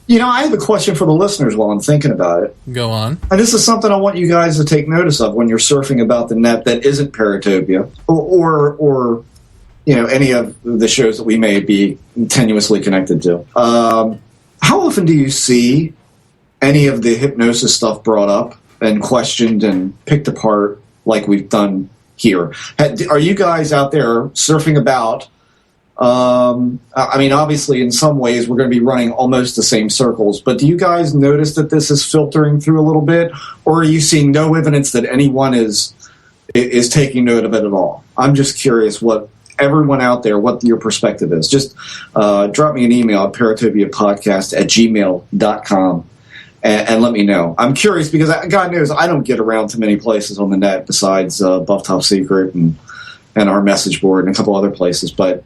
I have a question for the listeners while I'm thinking about it. Go on. And this is something I want you guys to take notice of when you're surfing about the net that isn't Paratopia or any of the shows that we may be tenuously connected to. How often do you see any of the hypnosis stuff brought up and questioned and picked apart like we've done here? Are you guys out there surfing about? Obviously, in some ways, we're going to be running almost the same circles, but do you guys notice that this is filtering through a little bit, or are you seeing no evidence that anyone is taking note of it at all? I'm just curious what everyone out there, what your perspective is. Just drop me an email at paratopiapodcast@gmail.com and let me know. I'm curious because God knows I don't get around to many places on the net besides Buff Top Secret and our message board and a couple other places, but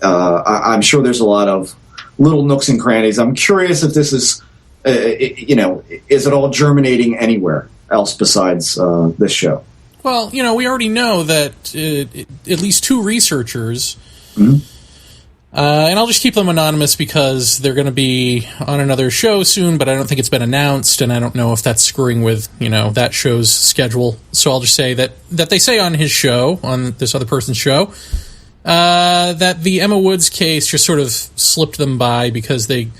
I'm sure there's a lot of little nooks and crannies. I'm curious if this is, is it all germinating anywhere else besides this show? Well, we already know that at least 2 researchers, and I'll just keep them anonymous because they're going to be on another show soon, but I don't think it's been announced, and I don't know if that's screwing with, that show's schedule. So I'll just say that they say on his show, on this other person's show, that the Emma Woods case just sort of slipped them by because they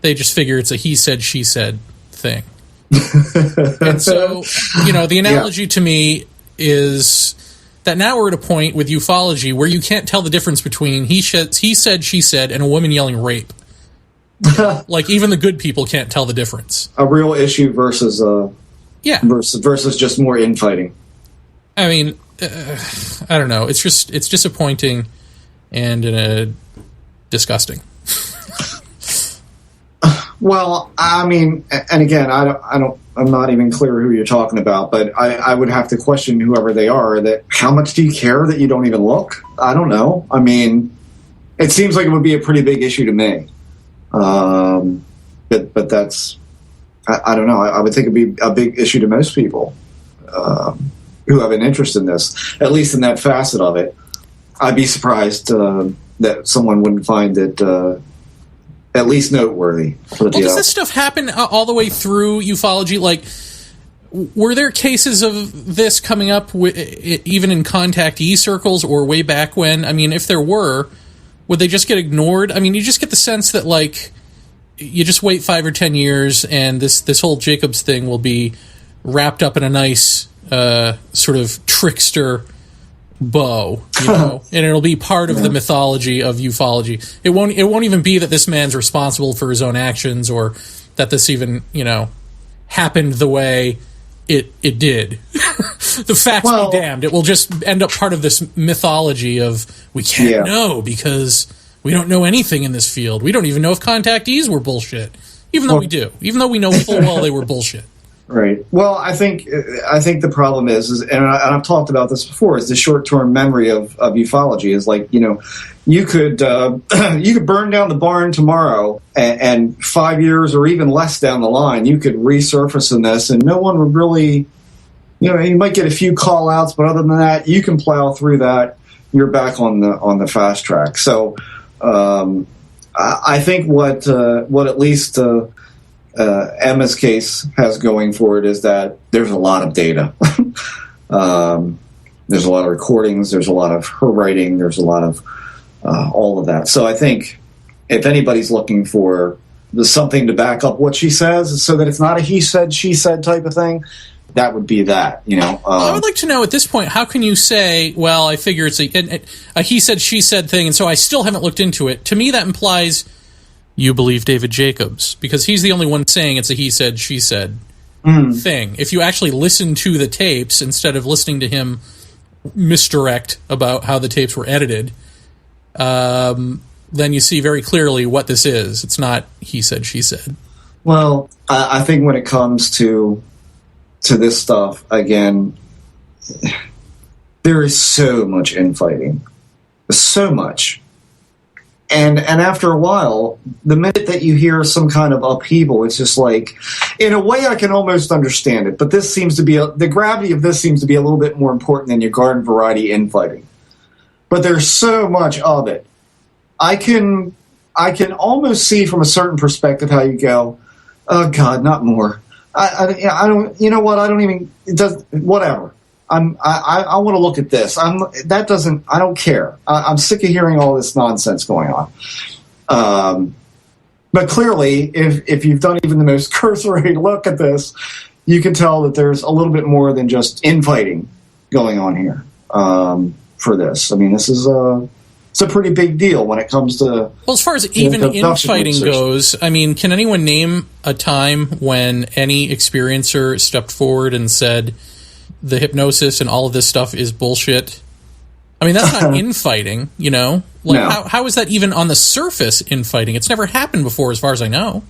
just figure it's a he said, she said thing. And so, the analogy to me is that now we're at a point with ufology where you can't tell the difference between he said, she said, and a woman yelling rape. Like, even the good people can't tell the difference. A real issue versus versus just more infighting. I mean, I don't know. It's disappointing and disgusting. Well, I mean, and again, I'm not even clear who you're talking about, but I would have to question whoever they are. That how much do you care that you don't even look? I don't know. I mean, it seems like it would be a pretty big issue to me. But that's, I don't know. I would think it'd be a big issue to most people who have an interest in this, at least in that facet of it. I'd be surprised that someone wouldn't find it at least noteworthy. Does this stuff happen all the way through ufology? Like, were there cases of this coming up even in contactee circles or way back when? I mean, if there were, would they just get ignored? I mean, you just get the sense that, like, you just wait 5 or 10 years and this whole Jacobs thing will be wrapped up in a nice sort of trickster bow, and it'll be part of the mythology of ufology. It won't even be that this man's responsible for his own actions or that this even, happened the way it did. The facts be damned. It will just end up part of this mythology of we can't know because we don't know anything in this field. We don't even know if contactees were bullshit, even though we do. Even though we know full well they were bullshit. Right. Well, I think the problem is and I've talked about this before, is the short-term memory of ufology is like, you could burn down the barn tomorrow and 5 years or even less down the line, you could resurface in this and no one would really, you might get a few call outs, but other than that, you can plow through that. You're back on the fast track. So, I think what at least, Emma's case has going for it is that there's a lot of data. There's a lot of recordings. There's a lot of her writing. There's a lot of all of that. So I think if anybody's looking for something to back up what she says so that it's not a he said, she said type of thing, that would be that, I would like to know at this point, how can you say, well, I figure it's a he said, she said thing, and so I still haven't looked into it. To me, that implies you believe David Jacobs, because he's the only one saying it's a he said, she said thing. If you actually listen to the tapes instead of listening to him misdirect about how the tapes were edited, then you see very clearly what this is. It's not he said, she said. Well, I think when it comes to this stuff, again, there is so much infighting. So much. And after a while, the minute that you hear some kind of upheaval, it's just like, in a way I can almost understand it, but this seems to be, the gravity of this seems to be a little bit more important than your garden variety infighting. But there's so much of it. I can I can almost see from a certain perspective how you go, oh God, not more. I don't. You know what? I don't even. It does. Whatever. I want to look at this. That doesn't. I don't care. I'm sick of hearing all this nonsense going on. But clearly, if you've done even the most cursory look at this, you can tell that there's a little bit more than just infighting going on here for this. I mean, this is it's a pretty big deal when it comes to. Well, as far as even infighting goes, I mean, can anyone name a time when any experiencer stepped forward and said the hypnosis and all of this stuff is bullshit? I mean, that's not infighting, you know? Like, no. How is that even on the surface infighting? It's never happened before, as far as I know.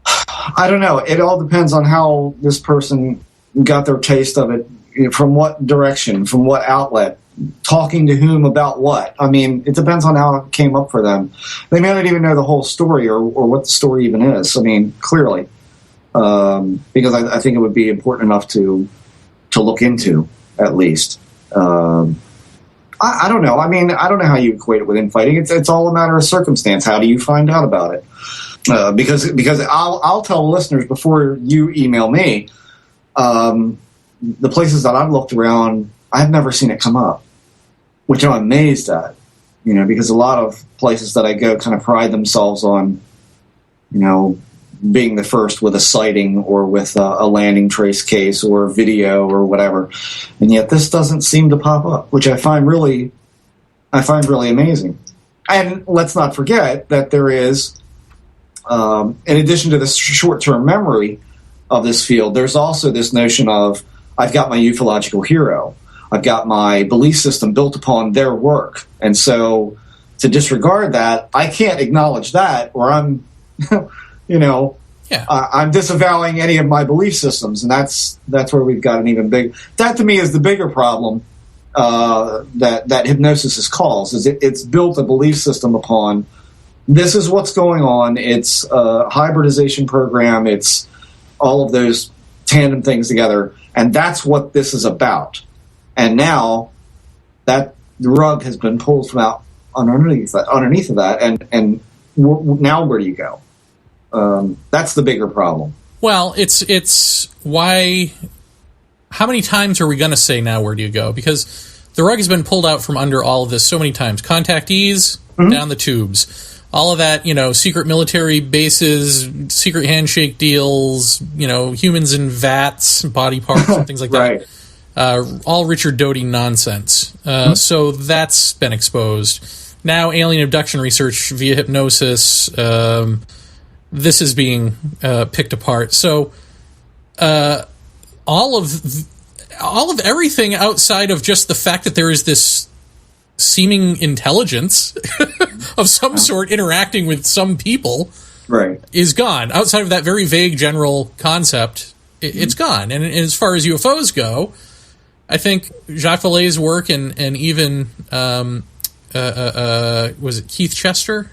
I don't know. It all depends on how this person got their taste of it, from what direction, from what outlet, talking to whom about what. I mean, it depends on how it came up for them. They may not even know the whole story or what the story even is. I mean, clearly. Because I think it would be important enough to look into, at least. I don't know. I mean, I don't know how you equate it with infighting. It's all a matter of circumstance. How do you find out about it? Because I'll tell listeners before you email me, the places that I've looked around, I've never seen it come up, which I'm amazed at. You know, because a lot of places that I go kind of pride themselves on, you know, being the first with a sighting or with a landing trace case or video or whatever, and yet this doesn't seem to pop up, which I find really amazing. And let's not forget that there is, in addition to the short-term memory of this field, there's also this notion of I've got my ufological hero, I've got my belief system built upon their work, and so to disregard that, I can't acknowledge that, or I'm you know, yeah. I'm disavowing any of my belief systems, and that's where we've got an even big. That to me is the bigger problem that hypnosis is caused. Is it's built a belief system upon this is what's going on. It's a hybridization program. It's all of those tandem things together, and that's what this is about. And now that the rug has been pulled from out underneath of that, and now where do you go? That's the bigger problem. Well, it's why. How many times are we going to say now? Where do you go? Because the rug has been pulled out from under all of this so many times. Contactees down the tubes, all of that. You know, secret military bases, secret handshake deals. You know, humans in vats, body parts, and things like that. Right. All Richard Doty nonsense. So that's been exposed. Now, alien abduction research via hypnosis. This is being picked apart. So all of everything outside of just the fact that there is this seeming intelligence of some sort interacting with some people is gone. Outside of that very vague general concept, it's gone. And as far as UFOs go, I think Jacques Vallée's work and even was it Keith Chester?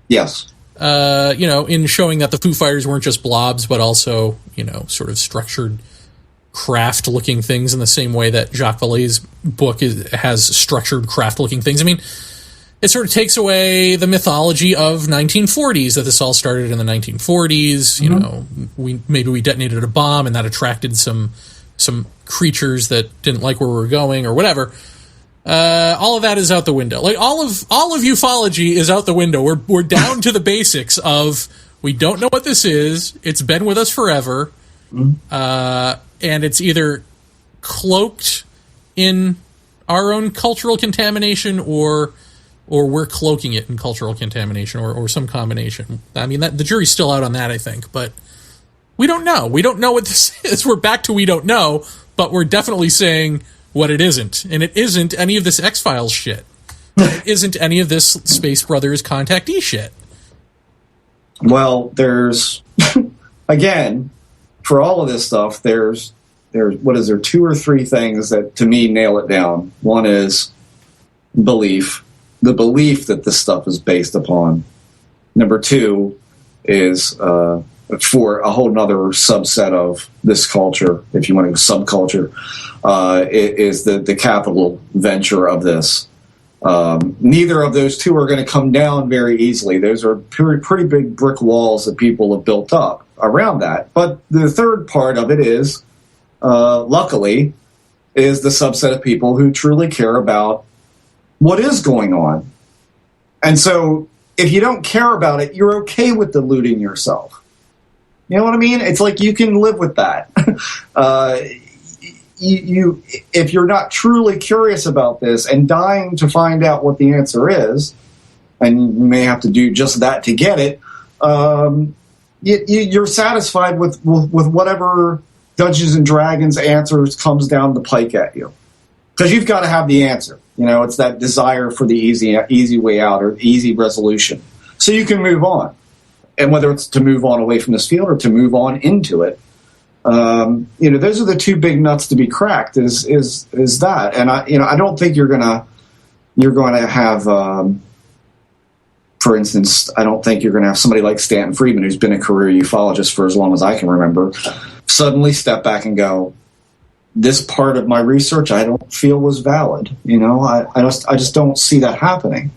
Yes. You know, in showing that the Foo Fighters weren't just blobs, but also, you know, sort of structured craft-looking things in the same way that Jacques Vallée's book has structured craft-looking things. I mean, it sort of takes away the mythology of 1940s, that this all started in the 1940s. You know, we detonated a bomb and that attracted some creatures that didn't like where we were going or whatever. All of that is out the window. Like all of ufology is out the window. We're down to the basics of we don't know what this is. It's been with us forever, and it's either cloaked in our own cultural contamination, or we're cloaking it in cultural contamination, or some combination. I mean, the jury's still out on that, I think, but we don't know. We don't know what this is. We're back to we don't know, but we're definitely saying what it isn't. And it isn't any of this X-Files shit. It isn't any of this Space Brothers contactee shit. Well, there's, again, for all of this stuff, there's what is there, 2 or 3 things that, to me, nail it down. One is belief. The belief that this stuff is based upon. Number 2 is, for a whole nother subset of this culture, if you want to subculture, is the capital venture of this. Neither of those two are going to come down very easily. Those are pretty big brick walls that people have built up around that. But the third part of it is, luckily, is the subset of people who truly care about what is going on. And so if you don't care about it, you're okay with deluding yourself. You know what I mean? It's like you can live with that. If you're not truly curious about this and dying to find out what the answer is, and you may have to do just that to get it, you're satisfied with whatever Dungeons and Dragons answers comes down the pike at you. Because you've got to have the answer. You know, it's that desire for the easy way out or easy resolution. So you can move on. And whether it's to move on away from this field or to move on into it, those are the two big nuts to be cracked. Is that? And I don't think you're going to have, for instance, I don't think you're going to have somebody like Stanton Friedman, who's been a career ufologist for as long as I can remember, suddenly step back and go, this part of my research I don't feel was valid. I just don't see that happening.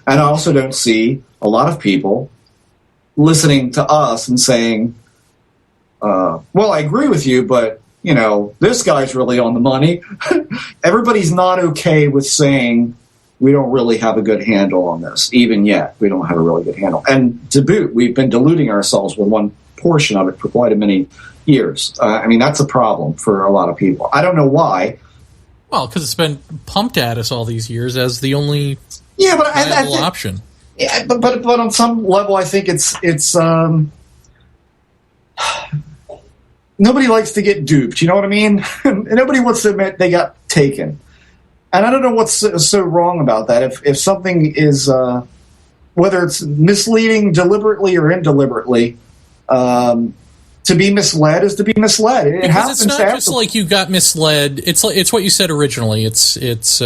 And I also don't see a lot of people listening to us and saying, well, I agree with you, but, this guy's really on the money. Everybody's not okay with saying we don't really have a good handle on this. Even yet, we don't have a really good handle. And to boot, we've been deluding ourselves with one portion of it for quite a many years. That's a problem for a lot of people. I don't know why. Well, because it's been pumped at us all these years as the only viable option. Yeah, but on some level, I think it's nobody likes to get duped. You know what I mean? Nobody wants to admit they got taken. And I don't know what's so wrong about that. If something is, whether it's misleading deliberately or indeliberately, to be misled is to be misled. It happens. It's not just like you got misled. It's what you said originally. It's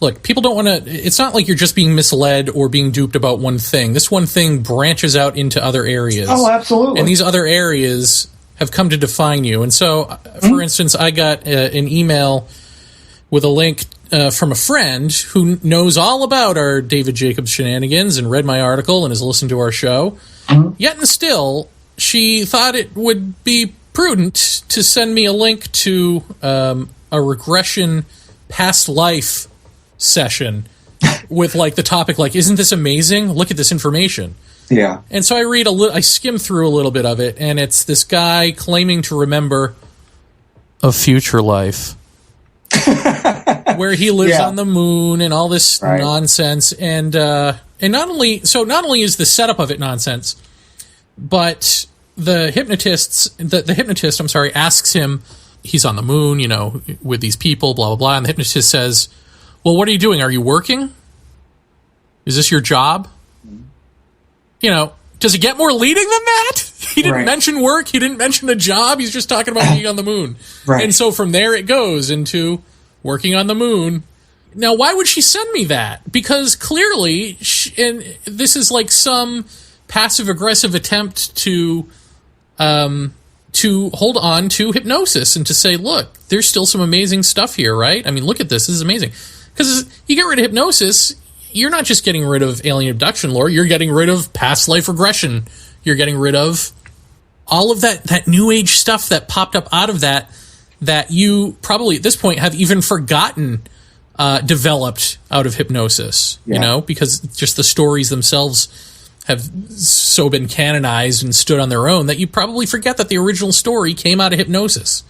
look, people don't want to. It's not like you're just being misled or being duped about one thing. This one thing branches out into other areas. Oh, absolutely. And these other areas have come to define you. And so, for instance, I got an email with a link from a friend who knows all about our David Jacobs shenanigans and read my article and has listened to our show. Yet and still, she thought it would be prudent to send me a link to a regression past life session with the topic isn't this amazing? Look at this information. Yeah. And so I skim through a little bit of it, and it's this guy claiming to remember a future life where he lives on the moon and all this nonsense. And not only is the setup of it nonsense, but the hypnotist, asks him, he's on the moon, with these people, blah, blah, blah. And the hypnotist says, well, what are you doing? Are you working? Is this your job? Does it get more leading than that? He didn't mention work. He didn't mention a job. He's just talking about being on the moon. Right. And so from there it goes into working on the moon. Now, why would she send me that? Because clearly, and this is some passive-aggressive attempt to hold on to hypnosis and to say, look, there's still some amazing stuff here, right? Look at this. This is amazing. Because you get rid of hypnosis, you're not just getting rid of alien abduction lore, you're getting rid of past life regression. You're getting rid of all of that new age stuff that popped up out of that you probably at this point have even forgotten developed out of hypnosis, because just the stories themselves have so been canonized and stood on their own that you probably forget that the original story came out of hypnosis.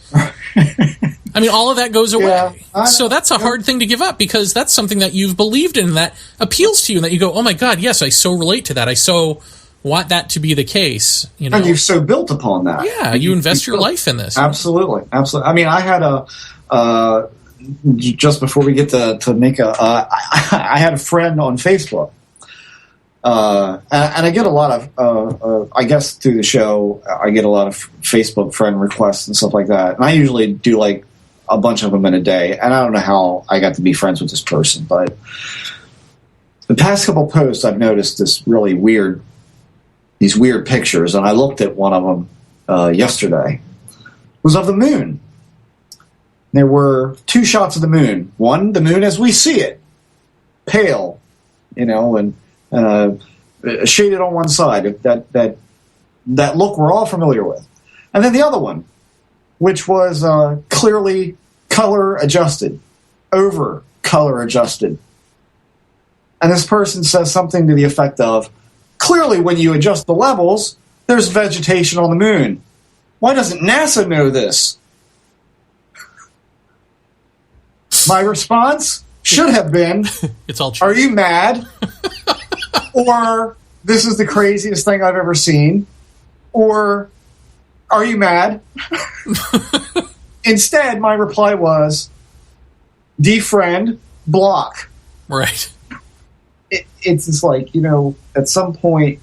All of that goes away. Yeah, so that's a hard thing to give up because that's something that you've believed in that appeals to you and that you go, oh my God, yes, I so relate to that. I so want that to be the case. And you've so built upon that. Yeah, you invest your life in this. Absolutely. Absolutely. I had just before we get to make I had a friend on Facebook. And I get a lot of, I guess through the show, I get a lot of Facebook friend requests and stuff like that. And I usually do a bunch of them in a day. And I don't know how I got to be friends with this person, but the past couple posts I've noticed these weird pictures. And I looked at one of them yesterday. It was of the moon. There were 2 shots of the moon. One, the moon as we see it, pale, and shaded on one side. That look we're all familiar with. And then the other one, which was clearly color adjusted, over color adjusted. And this person says something to the effect of, clearly when you adjust the levels, there's vegetation on the moon. Why doesn't NASA know this? My response should have been, it's all true. Are you mad? Or, this is the craziest thing I've ever seen. Or, are you mad? Instead, my reply was, defriend, block. Right. It's just like, at some point,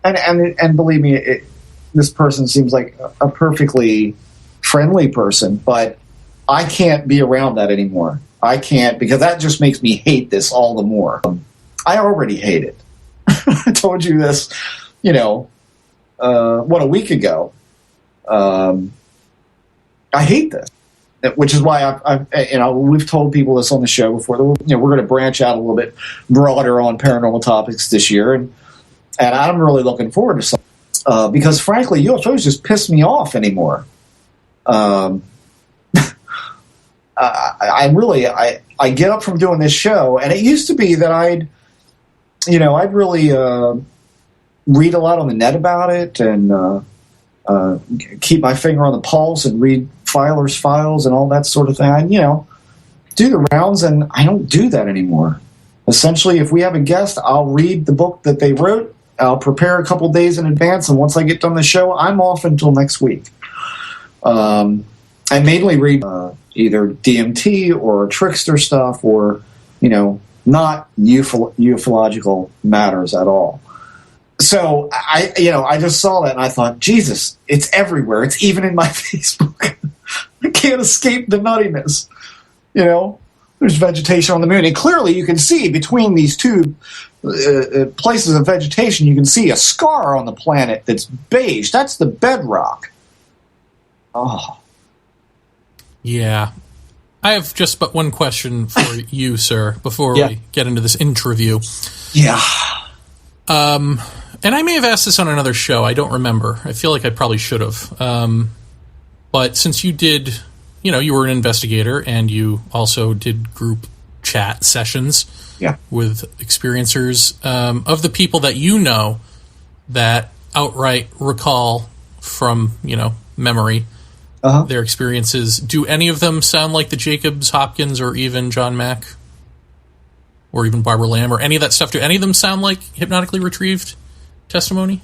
and believe me, this person seems like a perfectly friendly person, but I can't be around that anymore. I can't, because that just makes me hate this all the more. I already hate it. I told you this, a week ago. I hate this, which is why we've told people this on the show before. We're going to branch out a little bit broader on paranormal topics this year, and I'm really looking forward to something because, frankly, UFOs just piss me off anymore. I get up from doing this show, and it used to be that I'd really read a lot on the net about it and keep my finger on the pulse and read filers' files and all that sort of thing. I, do the rounds, and I don't do that anymore. Essentially, if we have a guest, I'll read the book that they wrote. I'll prepare a couple days in advance, and once I get done the show, I'm off until next week. I mainly read either DMT or trickster stuff or, not ufological matters at all. So I just saw that and I thought, Jesus, it's everywhere. It's even in my Facebook. I can't escape the nuttiness. There's vegetation on the moon, and clearly you can see between these 2 places of vegetation, you can see a scar on the planet that's beige. That's the bedrock. Oh. Yeah. I have just but one question for you, sir, before we get into this interview. Yeah. And I may have asked this on another show. I don't remember. I feel like I probably should have. But since you did, you were an investigator and you also did group chat sessions with experiencers of the people that that outright recall from, memory their experiences. Do any of them sound like the Jacobs, Hopkins, or even John Mack? Or even Barbara Lamb, or any of that stuff? Do any of them sound like hypnotically retrieved testimony?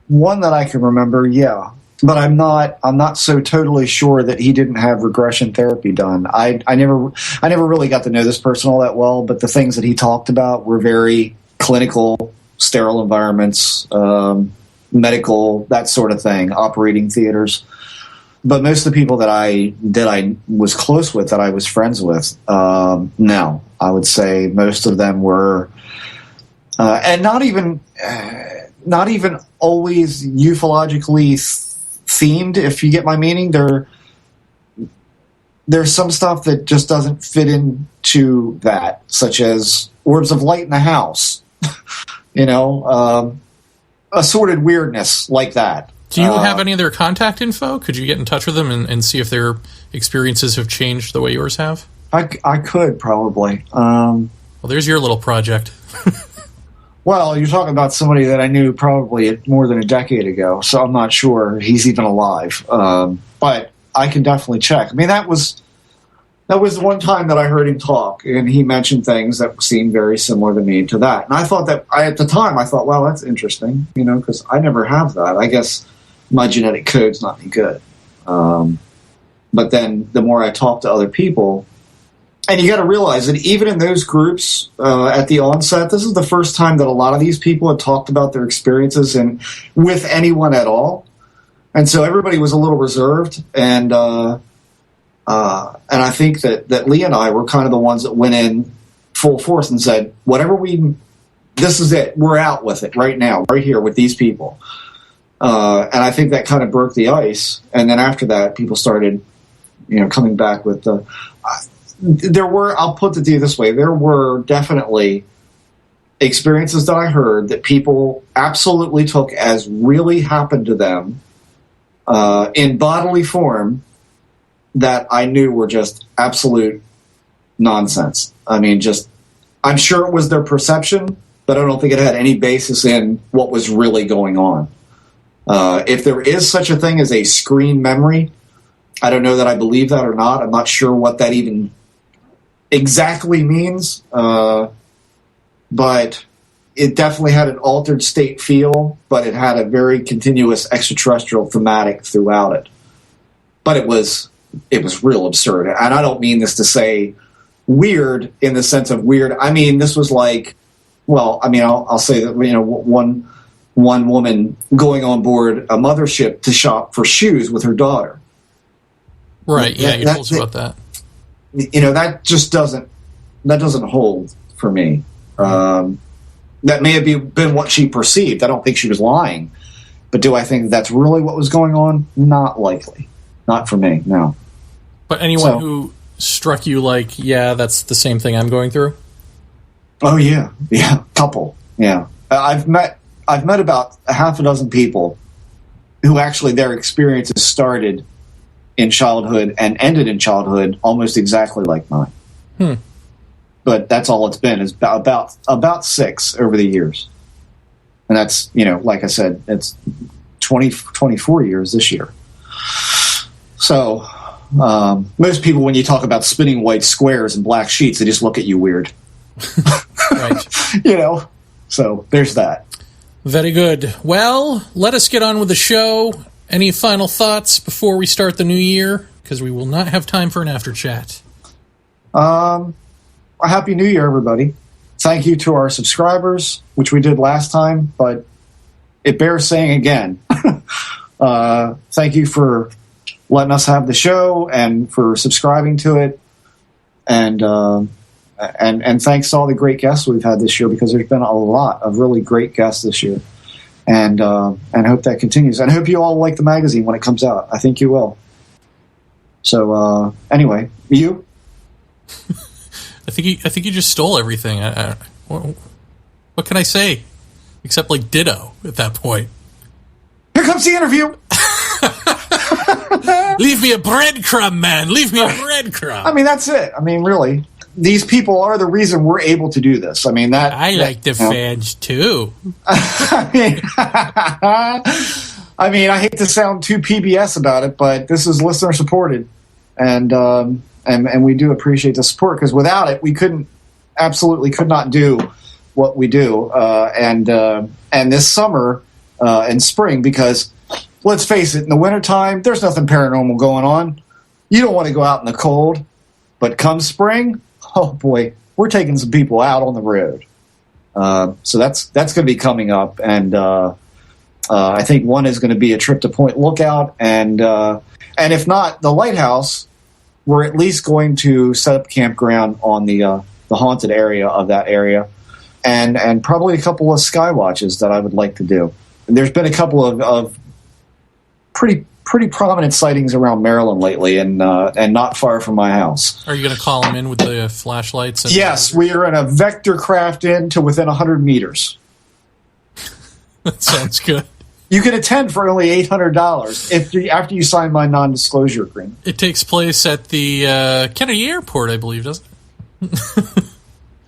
One that I can remember, yeah. But I'm not so totally sure that he didn't have regression therapy done. I never really got to know this person all that well, but the things that he talked about were very clinical, sterile environments, medical, that sort of thing, operating theaters. But most of the people that I was close with, that I was friends with, no. I would say most of them were, and not even always ufologically themed, if you get my meaning. There's some stuff that just doesn't fit into that, such as orbs of light in the house, assorted weirdness like that. Do you have any of their contact info? Could you get in touch with them and see if their experiences have changed the way yours have? I could probably. Well, there's your little project. Well, you're talking about somebody that I knew probably more than a decade ago, so I'm not sure he's even alive. But I can definitely check. I mean, that was the one time that I heard him talk, and he mentioned things that seemed very similar to me to that. And I thought that, at the time, well, that's interesting, because I never have that. I guess my genetic code's not any good. But then the more I talk to other people, and you got to realize that even in those groups at the onset, this is the first time that a lot of these people had talked about their experiences and with anyone at all. And so everybody was a little reserved. And I think that Lee and I were kind of the ones that went in full force and said, this is it. We're out with it right now, right here with these people. And I think that kind of broke the ice. And then after that, people started coming back with the. I'll put it to you this way: there were definitely experiences that I heard that people absolutely took as really happened to them in bodily form that I knew were just absolute nonsense. I mean, I'm sure it was their perception, but I don't think it had any basis in what was really going on. If there is such a thing as a screen memory, I don't know that I believe that or not. I'm not sure what that even exactly means, but it definitely had an altered state feel, but it had a very continuous extraterrestrial thematic throughout it. But it was real absurd. And I don't mean this to say weird in the sense of weird. I mean, this was like, I'll say that, one woman going on board a mothership to shop for shoes with her daughter. Right. Yeah. You told us about that. That just doesn't hold for me. That may have been what she perceived. I don't think she was lying. But do I think that's really what was going on? Not likely. Not for me, no. But anyone who struck you like, yeah, that's the same thing I'm going through? Oh, yeah. Yeah, couple. Yeah. I've met about a half a dozen people who actually their experiences started in childhood and ended in childhood almost exactly like mine. But that's all it's been, is about 6 over the years. And that's, like I said, it's 24 years this year. So most people, when you talk about spinning white squares and black sheets, they just look at you weird. Right. So there's that. Very good. Well, let us get on with the show. Any final thoughts before we start the new year? Because we will not have time for an after chat. A Happy New Year, everybody. Thank you to our subscribers, which we did last time, but it bears saying again. Thank you for letting us have the show and for subscribing to it. And thanks to all the great guests we've had this year, because there's been a lot of really great guests this year. And hope that continues. And I hope you all like the magazine when it comes out. I think you will. So anyway, you? I think you just stole everything. What can I say? Except like ditto at that point. Here comes the interview. Leave me a breadcrumb, man. Leave me a breadcrumb. I mean, that's it. I mean, really, these people are the reason we're able to do this. I mean, I like the fans too. I mean, I hate to sound too PBS about it, but this is listener supported, and we do appreciate the support, because without it, we could not do what we do. And this summer and spring, because let's face it, in the wintertime, there's nothing paranormal going on. You don't want to go out in the cold, but come spring, oh boy, we're taking some people out on the road. So that's going to be coming up, and I think one is going to be a trip to Point Lookout, and if not the Lighthouse, we're at least going to set up campground on the haunted area of that area, and probably a couple of sky watches that I would like to do. And there's been a couple of pretty prominent sightings around Maryland lately, and not far from my house. Are you going to call them in with the flashlights? Yes, we are in a vector craft in to within 100 meters. That sounds good. You can attend for only $800 after you sign my non-disclosure agreement. It takes place at the Kennedy Airport, I believe, doesn't it?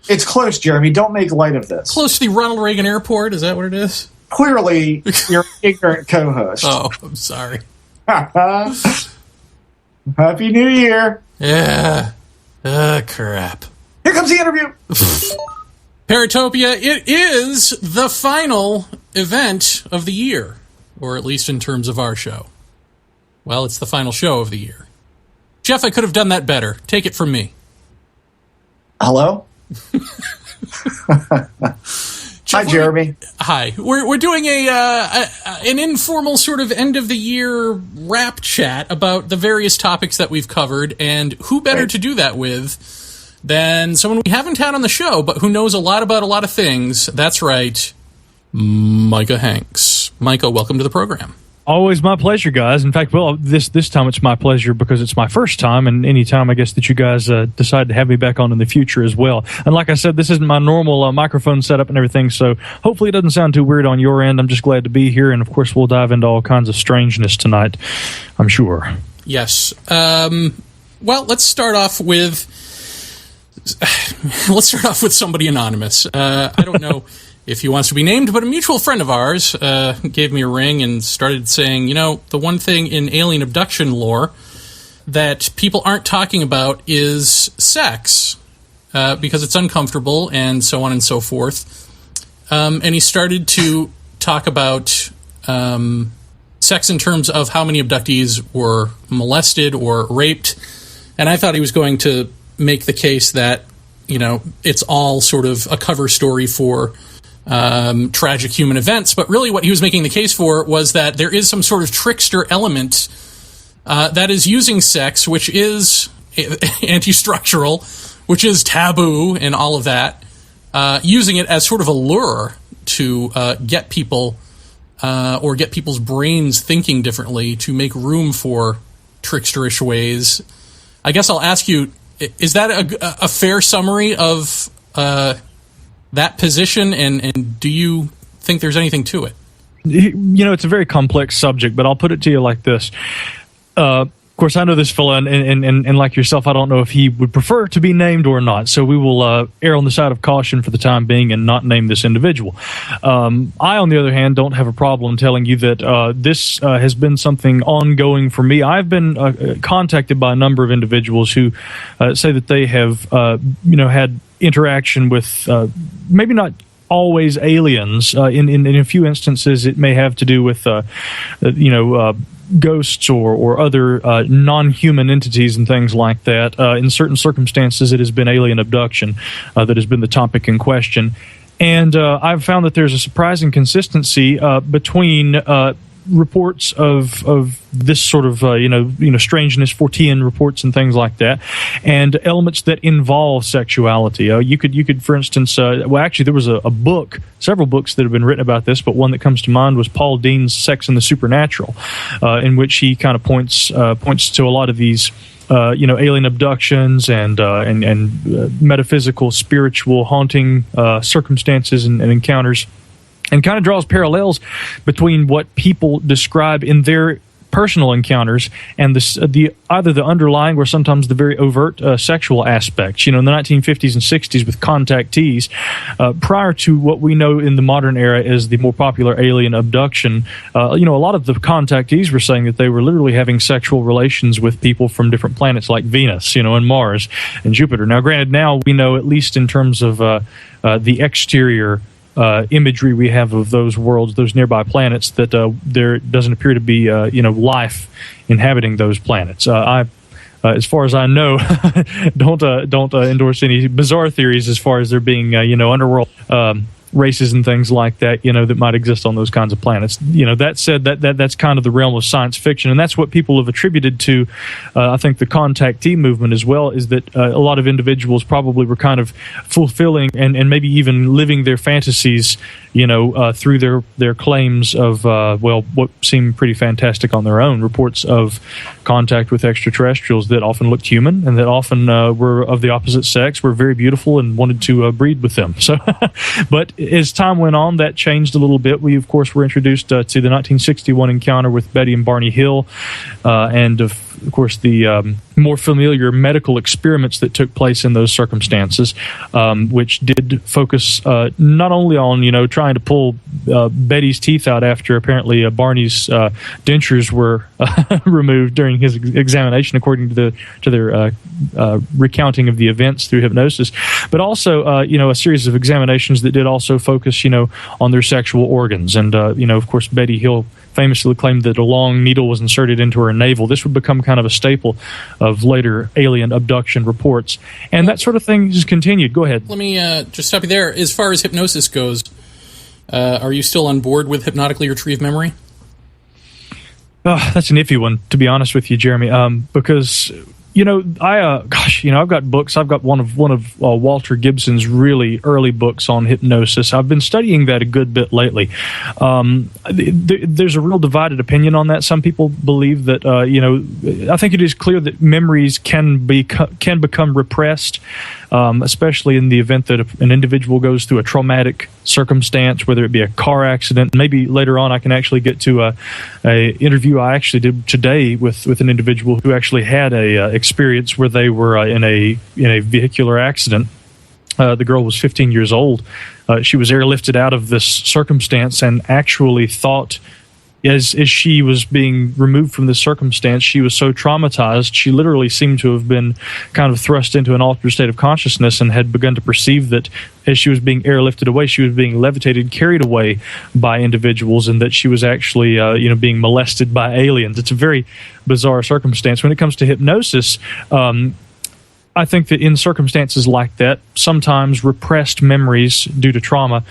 It's close, Jeremy. Don't make light of this. Close to the Ronald Reagan Airport? Is that what it is? Clearly, you're an ignorant co-host. Oh, I'm sorry. Happy New Year. Yeah. Crap. Here comes the interview. Paratopia, it is the final event of the year, or at least in terms of our show. Well, it's the final show of the year. Jeff, I could have done that better. Take it from me. Hello? Jeff, hi, Jeremy. Hi. We're doing an informal sort of end of the year wrap chat about the various topics that we've covered, and who better to do that with than someone we haven't had on the show, but who knows a lot about a lot of things. That's right, Micah Hanks. Micah, welcome to the program. Always my pleasure, guys. In fact, well, this time it's my pleasure because it's my first time, and any time I guess that you guys decide to have me back on in the future as well. And like I said, this isn't my normal microphone setup and everything, so hopefully it doesn't sound too weird on your end. I'm just glad to be here, and of course we'll dive into all kinds of strangeness tonight, I'm sure. Yes. Well, let's start off with somebody anonymous. I don't know if he wants to be named, but a mutual friend of ours gave me a ring and started saying, the one thing in alien abduction lore that people aren't talking about is sex, because it's uncomfortable and so on and so forth. And he started to talk about sex in terms of how many abductees were molested or raped. And I thought he was going to make the case that, it's all sort of a cover story for tragic human events, but really what he was making the case for was that there is some sort of trickster element that is using sex, which is anti-structural, which is taboo and all of that, using it as sort of a lure to get people or get people's brains thinking differently to make room for tricksterish ways. I guess I'll ask you, is that a fair summary of that position, and do you think there's anything to it? It's a very complex subject, but I'll put it to you like this. Of course, I know this fella, and like yourself, I don't know if he would prefer to be named or not, so we will err on the side of caution for the time being and not name this individual. I, on the other hand, don't have a problem telling you that this has been something ongoing for me. I've been contacted by a number of individuals who say that they have, had interaction with maybe not always aliens. In a few instances, it may have to do with ghosts or other non-human entities and things like that. In certain circumstances, it has been alien abduction that has been the topic in question. And I've found that there's a surprising consistency between reports of this sort of strangeness, Fortean reports and things like that, and elements that involve sexuality. You could for instance, actually there was a book, several books that have been written about this, but one that comes to mind was Paul Dean's Sex and the Supernatural, in which he kind of points to a lot of these alien abductions and metaphysical, spiritual, haunting circumstances and encounters, and kind of draws parallels between what people describe in their personal encounters and either the underlying or sometimes the very overt sexual aspects. In the 1950s and 60s with contactees, prior to what we know in the modern era as the more popular alien abduction, a lot of the contactees were saying that they were literally having sexual relations with people from different planets like Venus, and Mars and Jupiter. Now, granted, now we know, at least in terms of the exterior imagery we have of those worlds, those nearby planets, that there doesn't appear to be life inhabiting those planets. As far as I know, don't endorse any bizarre theories as far as there being underworld races and things like that, that might exist on those kinds of planets. That said, that's kind of the realm of science fiction, and that's what people have attributed to, I think, the contactee movement as well, is that a lot of individuals probably were kind of fulfilling and maybe even living their fantasies, through their claims of, what seemed pretty fantastic on their own, reports of contact with extraterrestrials that often looked human and that often were of the opposite sex, were very beautiful and wanted to breed with them. So, but as time went on, that changed a little bit. We, of course, were introduced to the 1961 encounter with Betty and Barney Hill, and of course the more familiar medical experiments that took place in those circumstances, which did focus not only on trying to pull Betty's teeth out after apparently Barney's dentures were removed during his examination, according to their recounting of the events through hypnosis, but also a series of examinations that did also focus on their sexual organs. And of course, Betty Hill famously claimed that a long needle was inserted into her navel. This would become kind of a staple of later alien abduction reports, and that sort of thing just continued. Go ahead. Let me just stop you there. As far as hypnosis goes, are you still on board with hypnotically retrieved memory? That's an iffy one, to be honest with you, Jeremy, because I've got books. I've got one of Walter Gibson's really early books on hypnosis. I've been studying that a good bit lately. There's a real divided opinion on that. Some people believe that I think it is clear that memories can become repressed, especially in the event that an individual goes through a traumatic circumstance, whether it be a car accident. Maybe later on I can actually get to a interview I actually did today with an individual who actually had a experience where they were in a vehicular accident. The girl was 15 years old. She was airlifted out of this circumstance and actually thought, as she was being removed from this circumstance, she was so traumatized, she literally seemed to have been kind of thrust into an altered state of consciousness and had begun to perceive that as she was being airlifted away, she was being levitated, carried away by individuals, and that she was actually being molested by aliens. It's a very bizarre circumstance. When it comes to hypnosis, I think that in circumstances like that, sometimes repressed memories due to trauma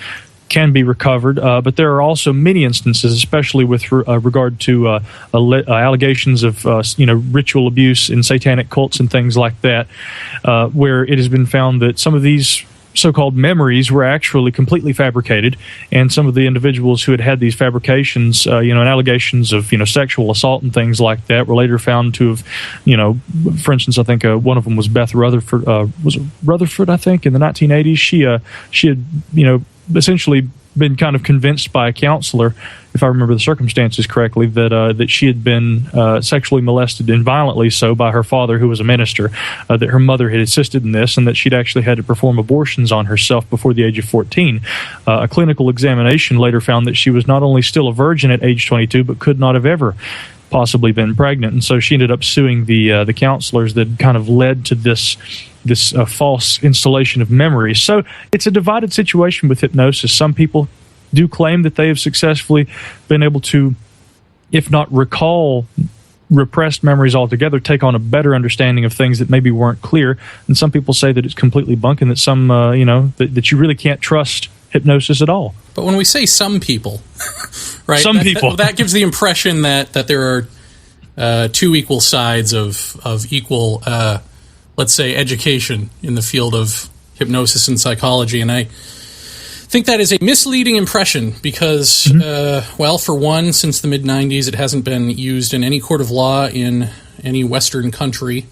can be recovered, but there are also many instances, especially with regard to allegations of ritual abuse in satanic cults and things like that, where it has been found that some of these so-called memories were actually completely fabricated, and some of the individuals who had these fabrications, and allegations of sexual assault and things like that, were later found to have, for instance, I think one of them was Beth Rutherford. Was it Rutherford? I think in the 1980s, she had essentially been kind of convinced by a counselor, if I remember the circumstances correctly, that she had been sexually molested, and violently so, by her father, who was a minister, that her mother had assisted in this, and that she'd actually had to perform abortions on herself before the age of 14. A clinical examination later found that she was not only still a virgin at age 22, but could not have ever possibly been pregnant, and so she ended up suing the counselors that kind of led to this false installation of memories. So it's a divided situation with hypnosis. Some people do claim that they have successfully been able to, if not recall repressed memories altogether, take on a better understanding of things that maybe weren't clear. And some people say that it's completely bunk, and that some, that you really can't trust hypnosis at all. But when we say some people, right? Some people. That gives the impression that there are two equal sides of equal, let's say, education in the field of hypnosis and psychology. And I think that is a misleading impression because, for one, since the mid-'90s, it hasn't been used in any court of law in any Western country.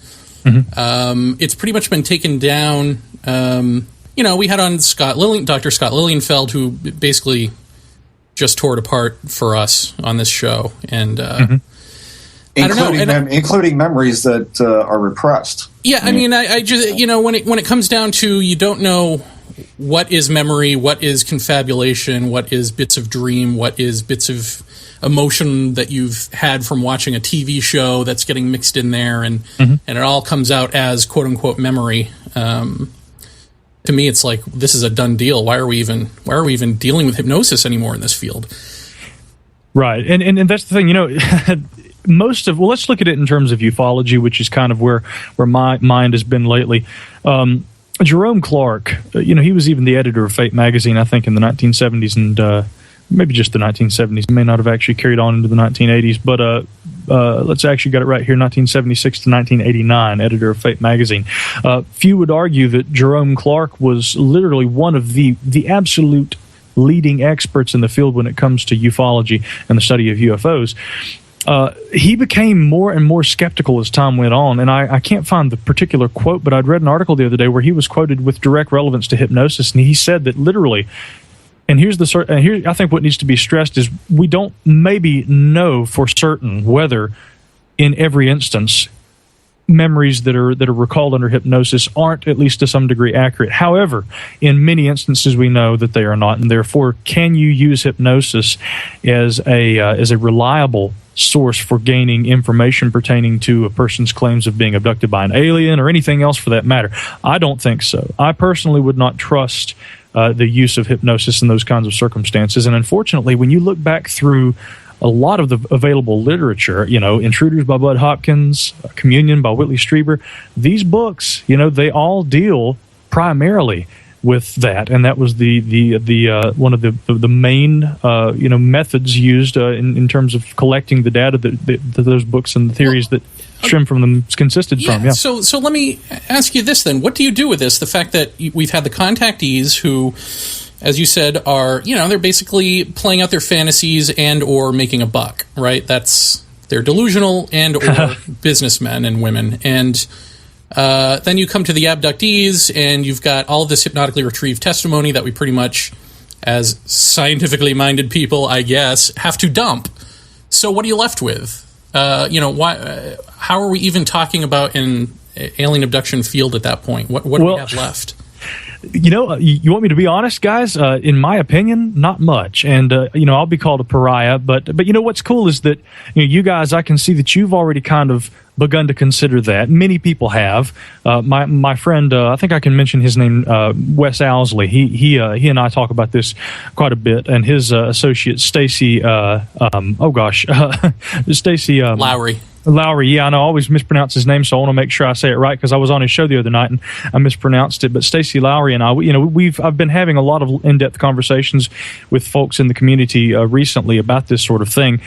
It's pretty much been taken down. We had on Dr. Scott Lilienfeld, who basically just tore it apart for us on this show. And I don't know. Including memories that are repressed. Yeah, I mean, I just, when it comes down to, you don't know what is memory, what is confabulation, what is bits of dream, what is bits of emotion that you've had from watching a TV show that's getting mixed in there, and it all comes out as quote-unquote memory. To me, it's like, this is a done deal. Why are we even dealing with hypnosis anymore in this field? Right, and that's the thing, let's look at it in terms of ufology, which is kind of where my mind has been lately. Jerome Clark, he was even the editor of Fate magazine, I think, in the 1970s, and maybe just the 1970s. He may not have actually carried on into the 1980s, but let's actually get it right here, 1976 to 1989, editor of Fate magazine. Few would argue that Jerome Clark was literally one of the absolute leading experts in the field when it comes to ufology and the study of UFOs. He became more and more skeptical as time went on, and I can't find the particular quote, but I'd read an article the other day where he was quoted with direct relevance to hypnosis, and he said that literally, and here I think what needs to be stressed is, we don't maybe know for certain whether in every instance memories that are recalled under hypnosis aren't, at least to some degree, accurate. However, in many instances we know that they are not, and therefore, can you use hypnosis as a reliable source for gaining information pertaining to a person's claims of being abducted by an alien or anything else for that matter? I don't think so. I personally would not trust the use of hypnosis in those kinds of circumstances. And unfortunately, when you look back through a lot of the available literature, Intruders by Bud Hopkins, Communion by Whitley Strieber, these books, they all deal primarily with that, and that was the one of the main methods used in terms of collecting the data that those books and the theories that. from them consisted from. Yeah. So let me ask you this then: what do you do with this? The fact that we've had the contactees who, as you said, are they're basically playing out their fantasies and or making a buck, right? They're delusional and or businessmen and women, and then you come to the abductees, and you've got all of this hypnotically retrieved testimony that we pretty much, as scientifically minded people, I guess, have to dump. So what are you left with? Why? How are we even talking about an alien abduction field at that point? What do we have left? You want me to be honest, guys? In my opinion, not much. And I'll be called a pariah. But what's cool is that you guys, I can see that you've already kind of begun to consider that. Many people have. My friend, I think I can mention his name, Wes Owsley. He and I talk about this quite a bit. And his associate Stacy, Stacy Lowry, yeah, I know. I always mispronounce his name, so I want to make sure I say it right because I was on his show the other night and I mispronounced it. But Stacy Lowry and I, I've been having a lot of in-depth conversations with folks in the community recently about this sort of thing.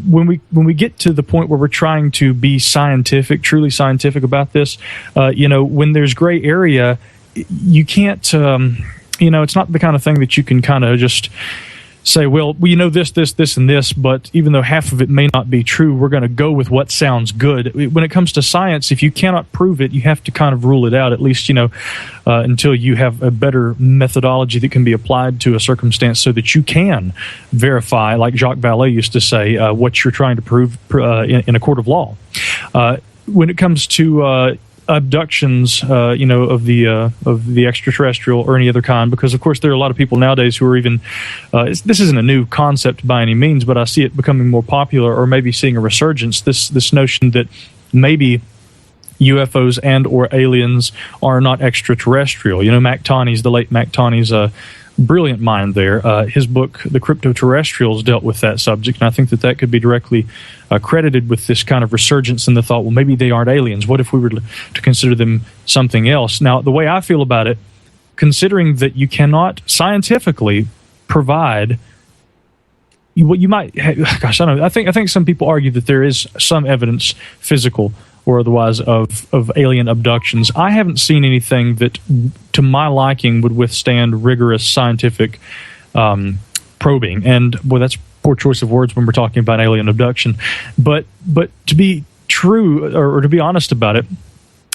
When we get to the point where we're trying to be scientific, truly scientific about this, when there's gray area, you can't, it's not the kind of thing that you can kind of just say, well, this, and this, but even though half of it may not be true, we're going to go with what sounds good. When it comes to science, if you cannot prove it, you have to kind of rule it out, at least, until you have a better methodology that can be applied to a circumstance so that you can verify, like Jacques Vallée used to say, what you're trying to prove in a court of law. When it comes to abductions, of the extraterrestrial or any other kind, because of course there are a lot of people nowadays who are even this isn't a new concept by any means, but I see it becoming more popular, or maybe seeing a resurgence. This notion that maybe UFOs and or aliens are not extraterrestrial. Mac Tawney's, the late Mac Tawney's, brilliant mind there. His book, The Cryptoterrestrials, dealt with that subject, and I think that could be directly credited with this kind of resurgence in the thought, well, maybe they aren't aliens. What if we were to consider them something else? Now, the way I feel about it, considering that you cannot scientifically provide what you might, gosh, I don't know. I think some people argue that there is some evidence, physical or otherwise, of alien abductions. I haven't seen anything that, to my liking, would withstand rigorous scientific probing. And, boy, that's poor choice of words when we're talking about alien abduction. But to be true, or to be honest about it,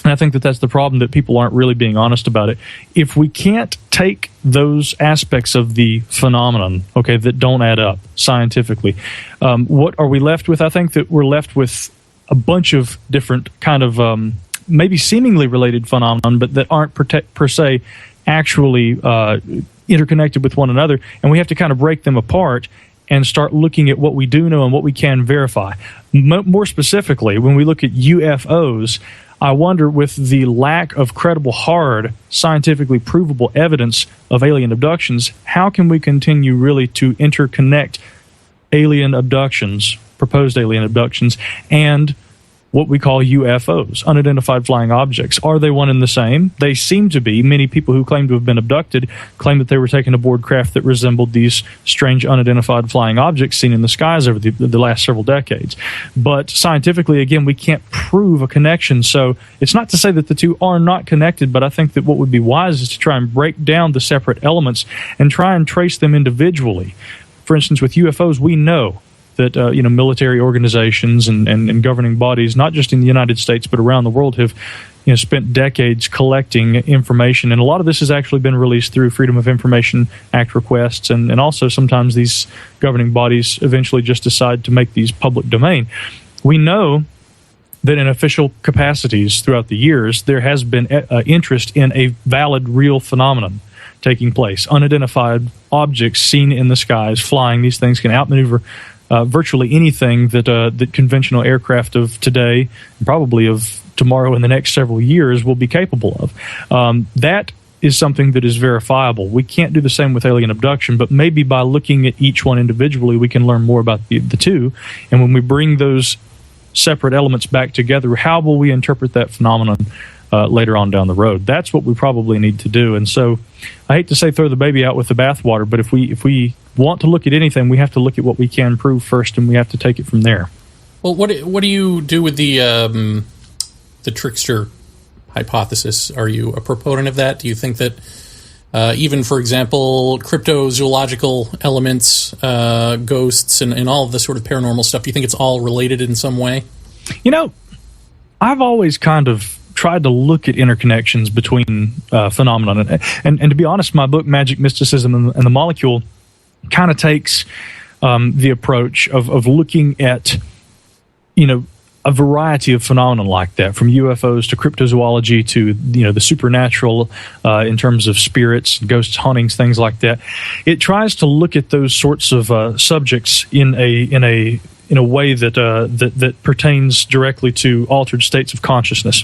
and I think that's the problem, that people aren't really being honest about it. If we can't take those aspects of the phenomenon, that don't add up scientifically, what are we left with? I think that we're left with a bunch of different kind of maybe seemingly related phenomenon, but that aren't per se actually interconnected with one another. And we have to kind of break them apart and start looking at what we do know and what we can verify. More specifically, when we look at UFOs, I wonder, with the lack of credible, hard, scientifically provable evidence of alien abductions, how can we continue really to interconnect alien abductions, proposed alien abductions, and what we call UFOs, unidentified flying objects? Are they one and the same? They seem to be. Many people who claim to have been abducted claim that they were taken aboard craft that resembled these strange unidentified flying objects seen in the skies over the last several decades. But scientifically, again, we can't prove a connection. So it's not to say that the two are not connected, but I think that what would be wise is to try and break down the separate elements and try and trace them individually. For instance, with UFOs, we know that military organizations and governing bodies, not just in the United States but around the world, have spent decades collecting information, and a lot of this has actually been released through Freedom of Information Act requests, and also sometimes these governing bodies eventually just decide to make these public domain. We know that in official capacities throughout the years, there has been interest in a valid, real phenomenon taking place. Unidentified objects seen in the skies, flying. These things can outmaneuver virtually anything that conventional aircraft of today, and probably of tomorrow and the next several years, will be capable of. That is something that is verifiable. We can't do the same with alien abduction, but maybe by looking at each one individually, we can learn more about the two. And when we bring those separate elements back together, how will we interpret that phenomenon later on down the road? That's what we probably need to do. And so I hate to say throw the baby out with the bathwater, but if we want to look at anything, we have to look at what we can prove first, and we have to take it from there. Well, what do you do with the trickster hypothesis? Are you a proponent of that? Do you think that even, for example, cryptozoological elements, ghosts, and all of the sort of paranormal stuff, do you think it's all related in some way? You know, I've always kind of tried to look at interconnections between phenomena. And to be honest, my book, Magic, Mysticism, and the Molecule, kind of takes the approach of looking at, a variety of phenomena like that, from UFOs to cryptozoology to the supernatural in terms of spirits, ghosts, hauntings, things like that. It tries to look at those sorts of subjects in a way that pertains directly to altered states of consciousness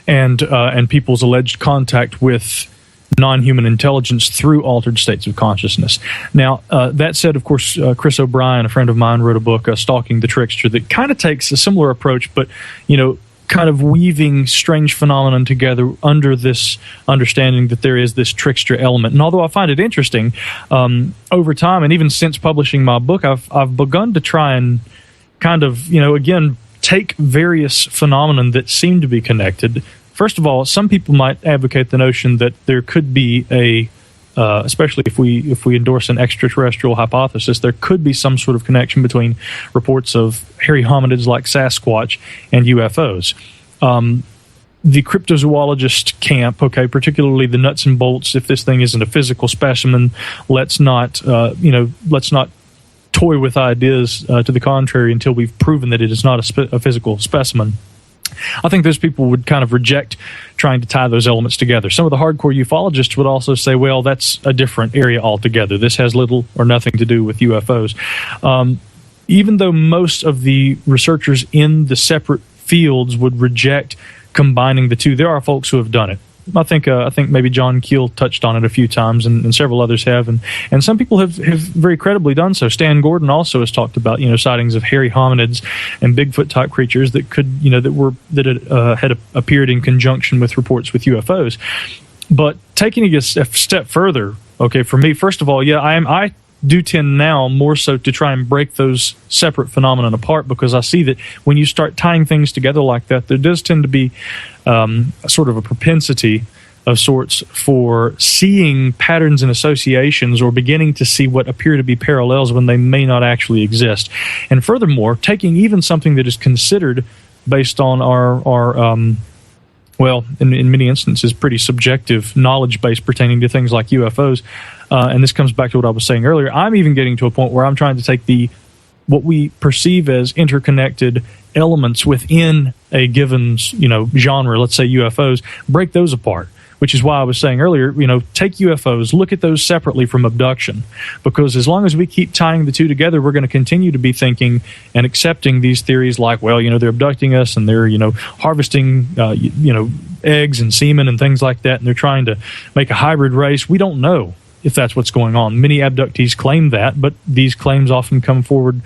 and people's alleged contact with non-human intelligence through altered states of consciousness. Now, that said, of course, Chris O'Brien, a friend of mine, wrote a book, Stalking the Trickster, that kind of takes a similar approach, but, kind of weaving strange phenomenon together under this understanding that there is this trickster element. And although I find it interesting, over time, and even since publishing my book, I've begun to try and kind of, again, take various phenomenon that seem to be connected. First of all, some people might advocate the notion that there could be especially if we endorse an extraterrestrial hypothesis, there could be some sort of connection between reports of hairy hominids like Sasquatch and UFOs. The cryptozoologist camp, particularly the nuts and bolts, if this thing isn't a physical specimen, let's not toy with ideas to the contrary until we've proven that it is not a physical specimen. I think those people would kind of reject trying to tie those elements together. Some of the hardcore ufologists would also say, well, that's a different area altogether. This has little or nothing to do with UFOs. Even though most of the researchers in the separate fields would reject combining the two, there are folks who have done it. I think maybe John Keel touched on it a few times, and several others have, and some people have very credibly done so. Stan Gordon also has talked about sightings of hairy hominids and Bigfoot type creatures that could had appeared in conjunction with reports with UFOs. But taking it a step further, for me, first of all, I do tend now more so to try and break those separate phenomena apart, because I see that when you start tying things together like that, there does tend to be a sort of a propensity of sorts for seeing patterns and associations, or beginning to see what appear to be parallels when they may not actually exist. And furthermore, taking even something that is considered based on our in many instances, pretty subjective knowledge base pertaining to things like UFOs. And this comes back to what I was saying earlier. I'm even getting to a point where I'm trying to take what we perceive as interconnected elements within a given, genre, let's say UFOs, break those apart. Which is why I was saying earlier, take UFOs, look at those separately from abduction, because as long as we keep tying the two together, we're going to continue to be thinking and accepting these theories like, they're abducting us and they're, harvesting, eggs and semen and things like that, and they're trying to make a hybrid race. We don't know if that's what's going on. Many abductees claim that, but these claims often come forward,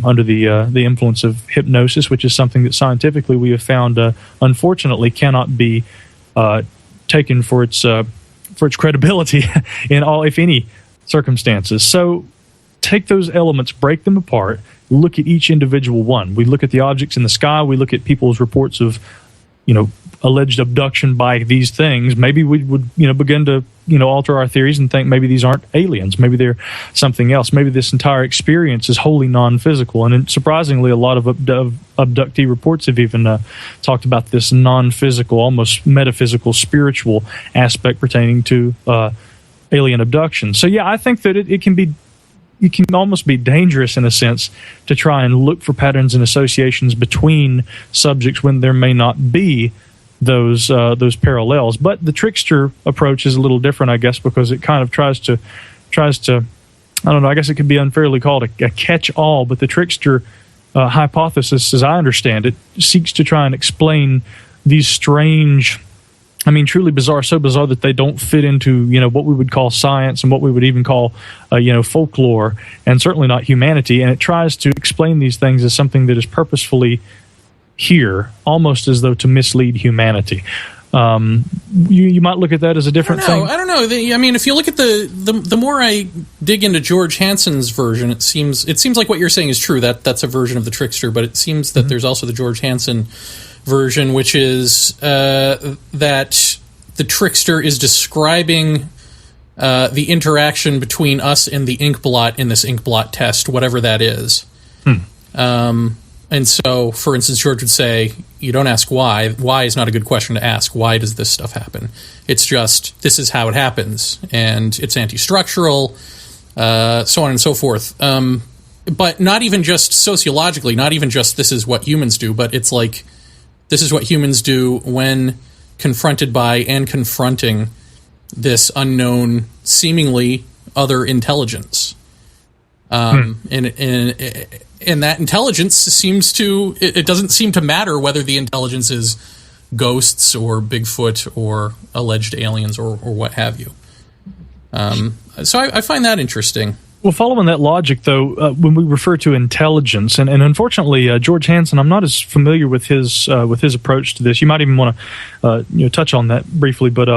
under the influence of hypnosis, which is something that scientifically we have found, unfortunately, cannot be taken for its credibility in all, if any, circumstances. So take those elements, break them apart, look at each individual one. We look at the objects in the sky, we look at people's reports of, alleged abduction by these things. Maybe we would, begin to, alter our theories and think maybe these aren't aliens. Maybe they're something else. Maybe this entire experience is wholly non-physical. And surprisingly, a lot of abductee reports have even talked about this non-physical, almost metaphysical, spiritual aspect pertaining to alien abduction. So I think that it can almost be dangerous in a sense to try and look for patterns and associations between subjects when there may not be those parallels. But the trickster approach is a little different, I guess, because it kind of tries to I don't know, I guess it could be unfairly called a catch-all, but the trickster hypothesis, as I understand it, seeks to try and explain these strange, truly bizarre, so bizarre that they don't fit into, what we would call science and what we would even call, folklore, and certainly not humanity. And it tries to explain these things as something that is purposefully here, almost as though to mislead humanity. You might look at that as a different thing. I don't know. I mean, if you look at the more I dig into George Hansen's version, it seems like what you're saying is true. That's a version of the trickster, but it seems that there's also the George Hansen version, which is that the trickster is describing the interaction between us and the ink blot in this ink blot test, whatever that is. And so, for instance, George would say, you don't ask why. Why is not a good question to ask. Why does this stuff happen? It's just, this is how it happens, and it's anti-structural, so on and so forth. But not even just sociologically, not even just this is what humans do, but it's like, this is what humans do when confronted by and confronting this unknown, seemingly other intelligence. And that intelligence seems to, it doesn't seem to matter whether the intelligence is ghosts or Bigfoot or alleged aliens or what have you. So I find that interesting. Well, following that logic, though, when we refer to intelligence, and unfortunately, George Hansen, I'm not as familiar with his approach to this. You might even want to touch on that briefly, but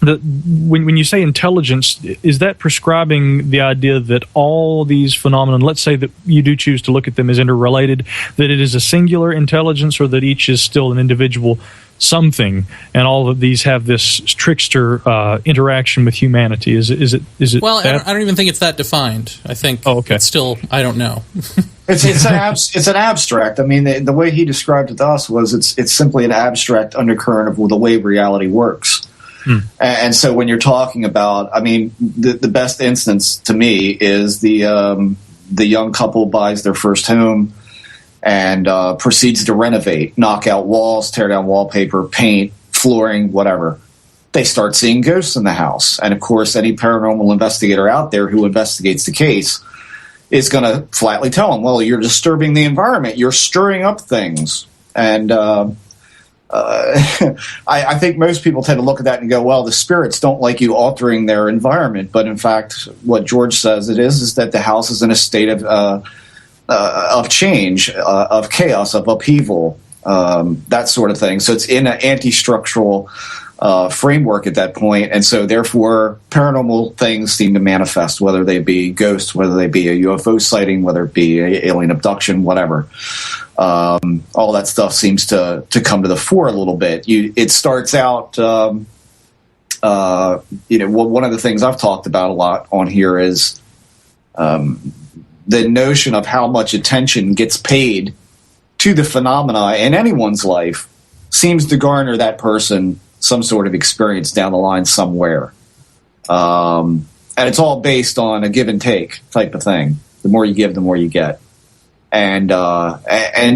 when you say intelligence, is that prescribing the idea that all these phenomena, let's say that you do choose to look at them as interrelated, that it is a singular intelligence, or that each is still an individual something, and all of these have this trickster interaction with humanity? Is it? Well, I don't even think it's that defined. I think it's still, I don't know. It's an abstract. I mean, the way he described it to us was it's simply an abstract undercurrent of the way reality works. And so when you're talking about, I mean, the best instance to me is the young couple buys their first home and proceeds to renovate, knock out walls, tear down wallpaper, paint, flooring, whatever. They start seeing ghosts in the house. And of course, any paranormal investigator out there who investigates the case is going to flatly tell them, well, you're disturbing the environment. You're stirring up things. And I think most people tend to look at that and go, well, the spirits don't like you altering their environment. But in fact, what George says it is that the house is in a state of change, of chaos, of upheaval, that sort of thing. So it's in an anti-structural framework at that point. And so therefore, paranormal things seem to manifest, whether they be ghosts, whether they be a UFO sighting, whether it be an alien abduction, whatever. All that stuff seems to come to the fore a little bit. It starts out, one of the things I've talked about a lot on here is the notion of how much attention gets paid to the phenomena in anyone's life seems to garner that person some sort of experience down the line somewhere. And it's all based on a give and take type of thing. The more you give, the more you get. And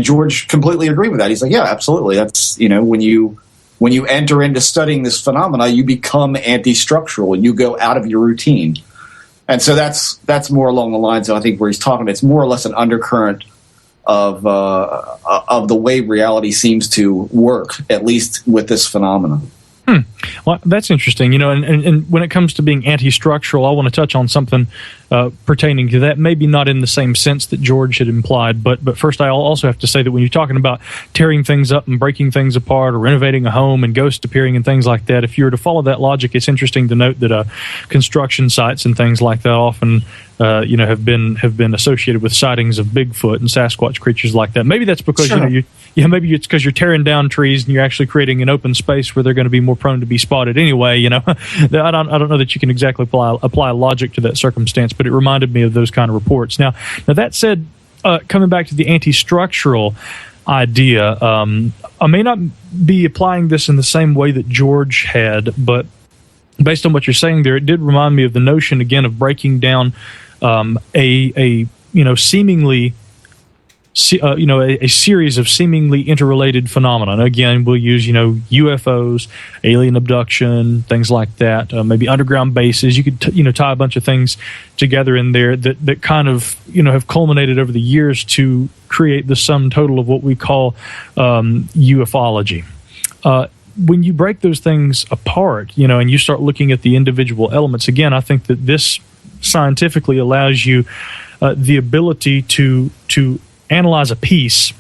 George completely agreed with that. He's like, yeah, absolutely. That's, when you enter into studying this phenomena, you become anti-structural and you go out of your routine. And so that's more along the lines of, I think, where he's talking about. It's more or less an undercurrent of the way reality seems to work, at least with this phenomenon. Well, that's interesting. And when it comes to being anti-structural, I want to touch on something pertaining to that. Maybe not in the same sense that George had implied, but first I also have to say that when you're talking about tearing things up and breaking things apart, or renovating a home and ghosts appearing and things like that, if you were to follow that logic, it's interesting to note that construction sites and things like that often have been associated with sightings of Bigfoot and Sasquatch creatures like that. Maybe that's because maybe it's because you're tearing down trees and you're actually creating an open space where they're going to be more prone to be spotted anyway. I don't know that you can exactly apply logic to that circumstance, but it reminded me of those kind of reports. Now that said, coming back to the anti-structural idea, I may not be applying this in the same way that George had, but based on what you're saying there, it did remind me of the notion again of breaking down a seemingly a series of seemingly interrelated phenomena. And again, we'll use UFOs, alien abduction, things like that. Maybe underground bases. You could tie a bunch of things together in there that kind of have culminated over the years to create the sum total of what we call ufology. When you break those things apart, and you start looking at the individual elements, again, I think that this scientifically allows you the ability to analyze a piece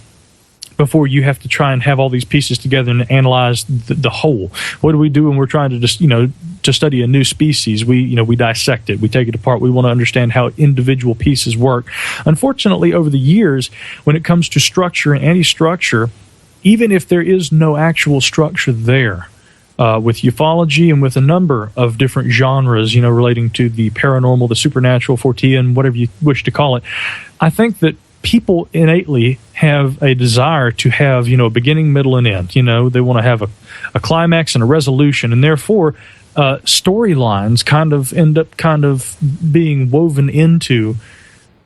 before you have to try and have all these pieces together and analyze the whole. What do we do when we're trying to just, to study a new species? We dissect it. We take it apart. We want to understand how individual pieces work. Unfortunately, over the years, when it comes to structure and anti-structure, even if there is no actual structure there, with ufology and with a number of different genres, relating to the paranormal, the supernatural, Fortean, whatever you wish to call it, I think that people innately have a desire to have, a beginning, middle, and end. They want to have a climax and a resolution, and therefore storylines end up being woven into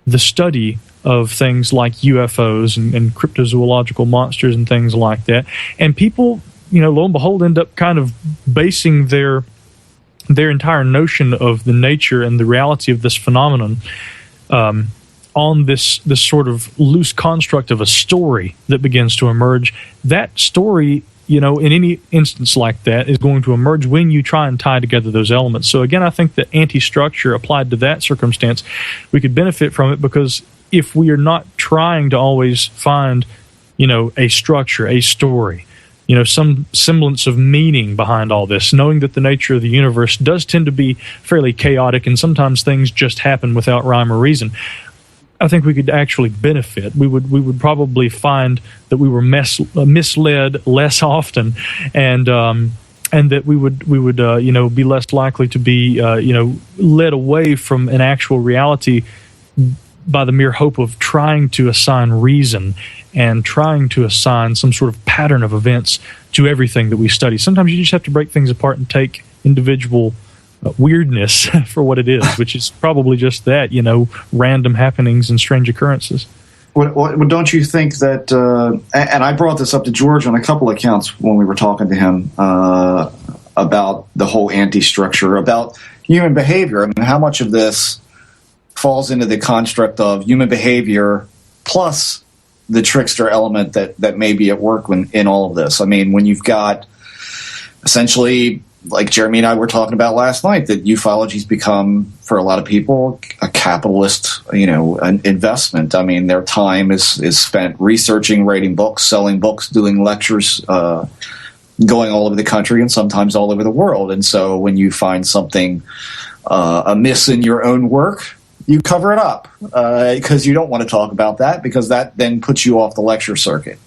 the study of things like UFOs and cryptozoological monsters and things like that. And people, lo and behold, end up kind of basing their entire notion of the nature and the reality of this phenomenon on this sort of loose construct of a story that begins to emerge. That story, in any instance like that, is going to emerge when you try and tie together those elements. So again, I think that anti-structure applied to that circumstance, we could benefit from it, because if we are not trying to always find, a structure, a story, some semblance of meaning behind all this, knowing that the nature of the universe does tend to be fairly chaotic and sometimes things just happen without rhyme or reason, I think we could actually benefit. We would probably find that we were misled less often, and that we would be less likely to be led away from an actual reality by the mere hope of trying to assign reason and trying to assign some sort of pattern of events to everything that we study. Sometimes you just have to break things apart and take individual weirdness for what it is, which is probably just that, random happenings and strange occurrences. Well, don't you think that, and I brought this up to George on a couple of accounts when we were talking to him about the whole anti-structure, about human behavior. I mean, how much of this falls into the construct of human behavior plus the trickster element that may be at work in all of this? I mean, when you've got essentially, like Jeremy and I were talking about last night, that ufology's become, for a lot of people, a capitalist, an investment. I mean, their time is spent researching, writing books, selling books, doing lectures, going all over the country and sometimes all over the world. And so when you find something amiss in your own work, you cover it up because you don't want to talk about that, because that then puts you off the lecture circuit.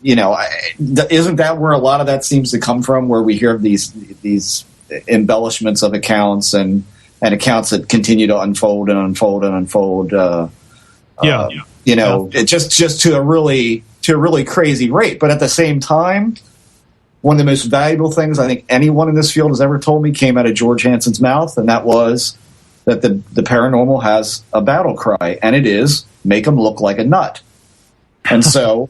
Isn't that where a lot of that seems to come from, where we hear these embellishments of accounts and accounts that continue to unfold and unfold and unfold? It just to a really crazy rate. But at the same time, one of the most valuable things I think anyone in this field has ever told me came out of George Hansen's mouth, and that was that the paranormal has a battle cry, and it is, make them look like a nut. And so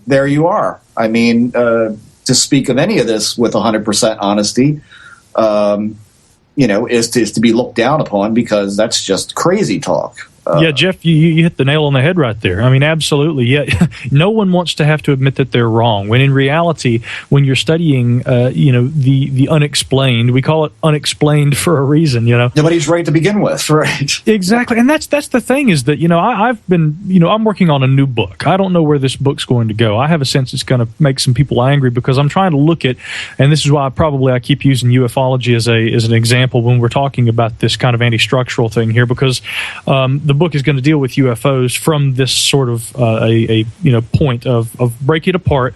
there you are. I mean, to speak of any of this with 100% honesty, is to be looked down upon, because that's just crazy talk. Yeah, Jeff, you hit the nail on the head right there. I mean, absolutely. Yeah, no one wants to have to admit that they're wrong. When in reality, when you're studying, the unexplained, we call it unexplained for a reason. Nobody's right to begin with, right? Exactly, and that's the thing, is that I've been I'm working on a new book. I don't know where this book's going to go. I have a sense it's going to make some people angry, because I'm trying to look at, and this is why I keep using ufology as an example when we're talking about this kind of anti-structural thing here, because the book is going to deal with UFOs from this sort of a point of break it apart.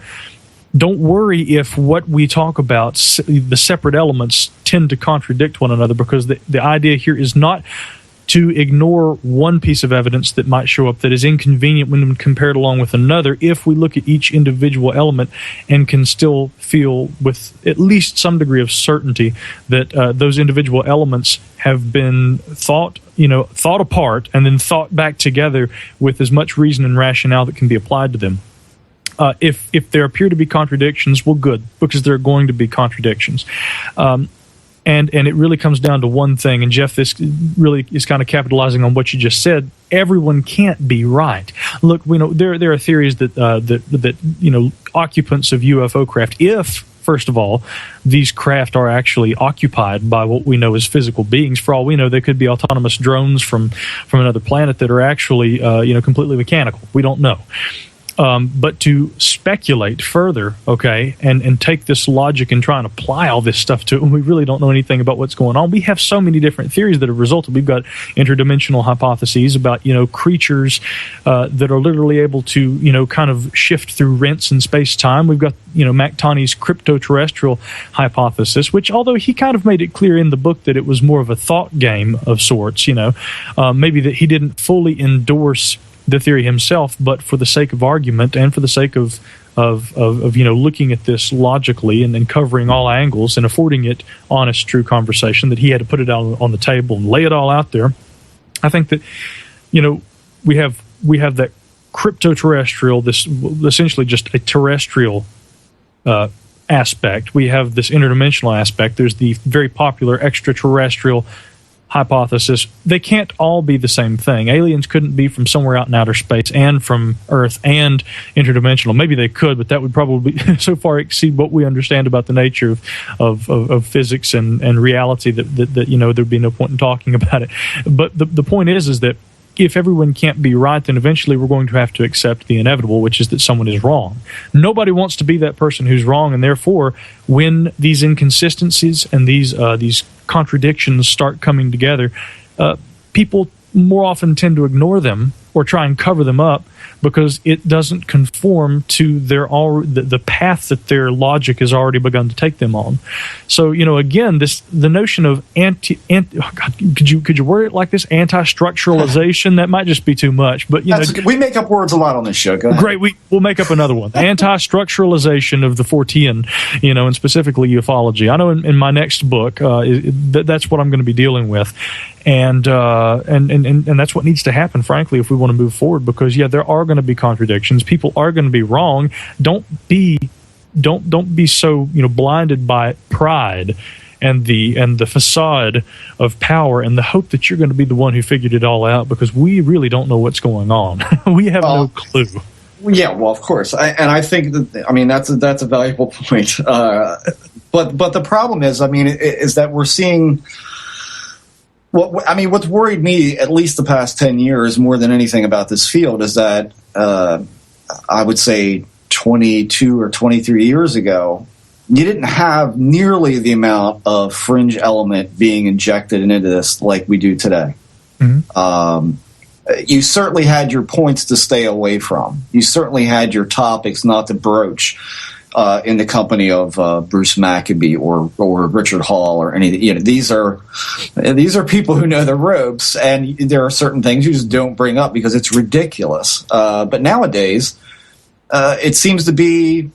Don't worry if what we talk about, the separate elements, tend to contradict one another, because the idea here is not to ignore one piece of evidence that might show up that is inconvenient when compared along with another, if we look at each individual element and can still feel with at least some degree of certainty that those individual elements have been thought apart and then thought back together with as much reason and rationale that can be applied to them. If there appear to be contradictions, well, good, because there are going to be contradictions. And it really comes down to one thing, and Jeff, this really is kind of capitalizing on what you just said. Everyone can't be right. Look, there are theories that occupants of UFO craft, if first of all, these craft are actually occupied by what we know as physical beings. For all we know, they could be autonomous drones from another planet that are actually, completely mechanical. We don't know. But to speculate further, okay, and take this logic and try and apply all this stuff to it when we really don't know anything about what's going on. We have so many different theories that have resulted. We've got interdimensional hypotheses about, creatures that are literally able to, kind of shift through rents in space-time. We've got, Mactoni's crypto-terrestrial hypothesis, which, although he kind of made it clear in the book that it was more of a thought game of sorts, maybe that he didn't fully endorse the theory himself, but for the sake of argument and for the sake of looking at this logically and then covering all angles and affording it honest, true conversation, that he had to put it out on the table and lay it all out there. I think that we have that crypto-terrestrial, this essentially just a terrestrial aspect. We have this interdimensional aspect. There's the very popular extraterrestrial hypothesis. They can't all be the same thing. Aliens couldn't be from somewhere out in outer space and from Earth and interdimensional. Maybe they could, but that would probably so far exceed what we understand about the nature of physics and reality that there'd be no point in talking about it. But the point is that if everyone can't be right, then eventually we're going to have to accept the inevitable, which is that someone is wrong. Nobody wants to be that person who's wrong, and therefore, when these inconsistencies and these contradictions start coming together, people more often tend to ignore them or try and cover them up because it doesn't conform to the path that their logic has already begun to take them on. So, again, the notion of could you word it like this? Anti-structuralization? That might just be too much. But we make up words a lot on this show. Go ahead. Great, we'll make up another one. Anti-structuralization of the Fortean, and specifically ufology. I know in my next book, that's what I'm going to be dealing with. And that's what needs to happen, frankly, if we want to move forward. Because there are going to be contradictions. People are going to be wrong. Don't be so blinded by pride and the facade of power and the hope that you're going to be the one who figured it all out. Because we really don't know what's going on. We have no clue. Yeah, well, of course, I think that that's a valuable point. But the problem is that we're seeing. What's worried me, at least the past 10 years, more than anything about this field, is that I would say 22 or 23 years ago, you didn't have nearly the amount of fringe element being injected into this like we do today. Mm-hmm. You certainly had your points to stay away from. You certainly had your topics not to broach. In the company of Bruce Maccabee or Richard Hall or any, these are people who know the ropes, and there are certain things you just don't bring up because it's ridiculous. But nowadays, it seems to be,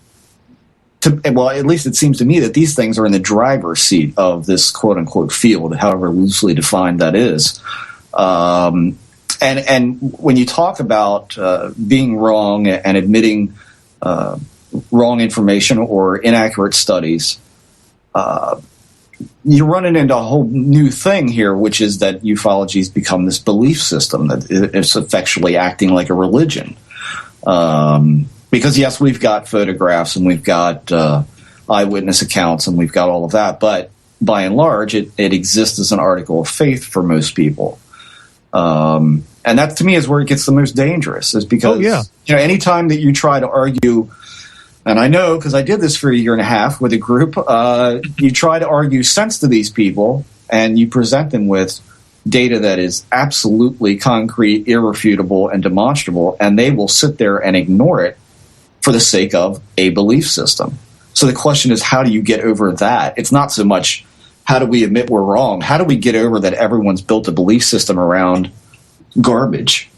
at least it seems to me that these things are in the driver's seat of this quote unquote field, however loosely defined that is. And when you talk about being wrong and admitting wrong information or inaccurate studies, you're running into a whole new thing here, which is that ufology has become this belief system that is effectually acting like a religion. Because, yes, we've got photographs and we've got eyewitness accounts and we've got all of that, but by and large, it exists as an article of faith for most people. And that, to me, is where it gets the most dangerous, is because anytime that you try to argue. And I know, because I did this for a year and a half with a group, you try to argue sense to these people, and you present them with data that is absolutely concrete, irrefutable, and demonstrable, and they will sit there and ignore it for the sake of a belief system. So the question is, how do you get over that? It's not so much, how do we admit we're wrong? How do we get over that everyone's built a belief system around garbage?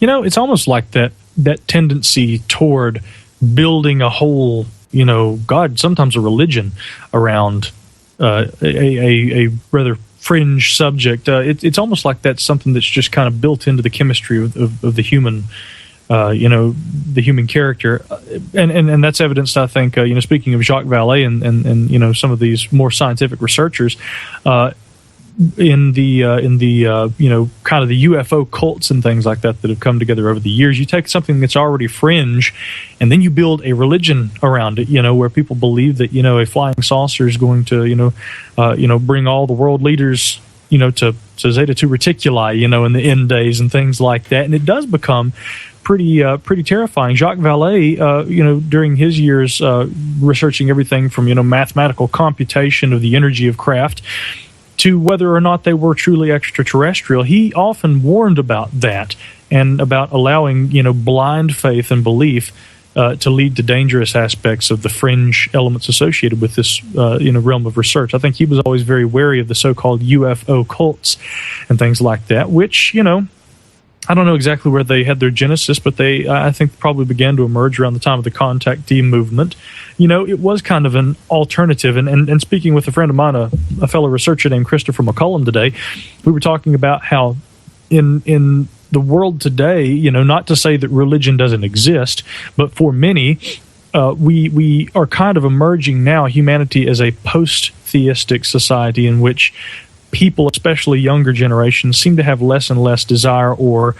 It's almost like that tendency toward building a whole, sometimes a religion around a rather fringe subject. It's almost like that's something that's just kind of built into the chemistry of the human, the human character, and that's evidenced, I think, speaking of Jacques Vallée and some of these more scientific researchers. in the kind of the UFO cults and things like that have come together over the years. You take something that's already fringe, and then you build a religion around it. Where people believe that a flying saucer is going to bring all the world leaders to Zeta 2 Reticuli in the end days and things like that. And it does become pretty terrifying. Jacques Vallée, during his years researching everything from mathematical computation of the energy of craft to whether or not they were truly extraterrestrial, he often warned about that and about allowing blind faith and belief to lead to dangerous aspects of the fringe elements associated with this realm of research. I think he was always very wary of the so-called UFO cults and things like that, which I don't know exactly where they had their genesis, but they, I think, probably began to emerge around the time of the contactee movement. It was kind of an alternative. And speaking with a friend of mine, a fellow researcher named Christopher McCullum today, we were talking about how in the world today, not to say that religion doesn't exist, but for many, we are kind of emerging now, humanity, as a post-theistic society in which people, especially younger generations, seem to have less and less desire or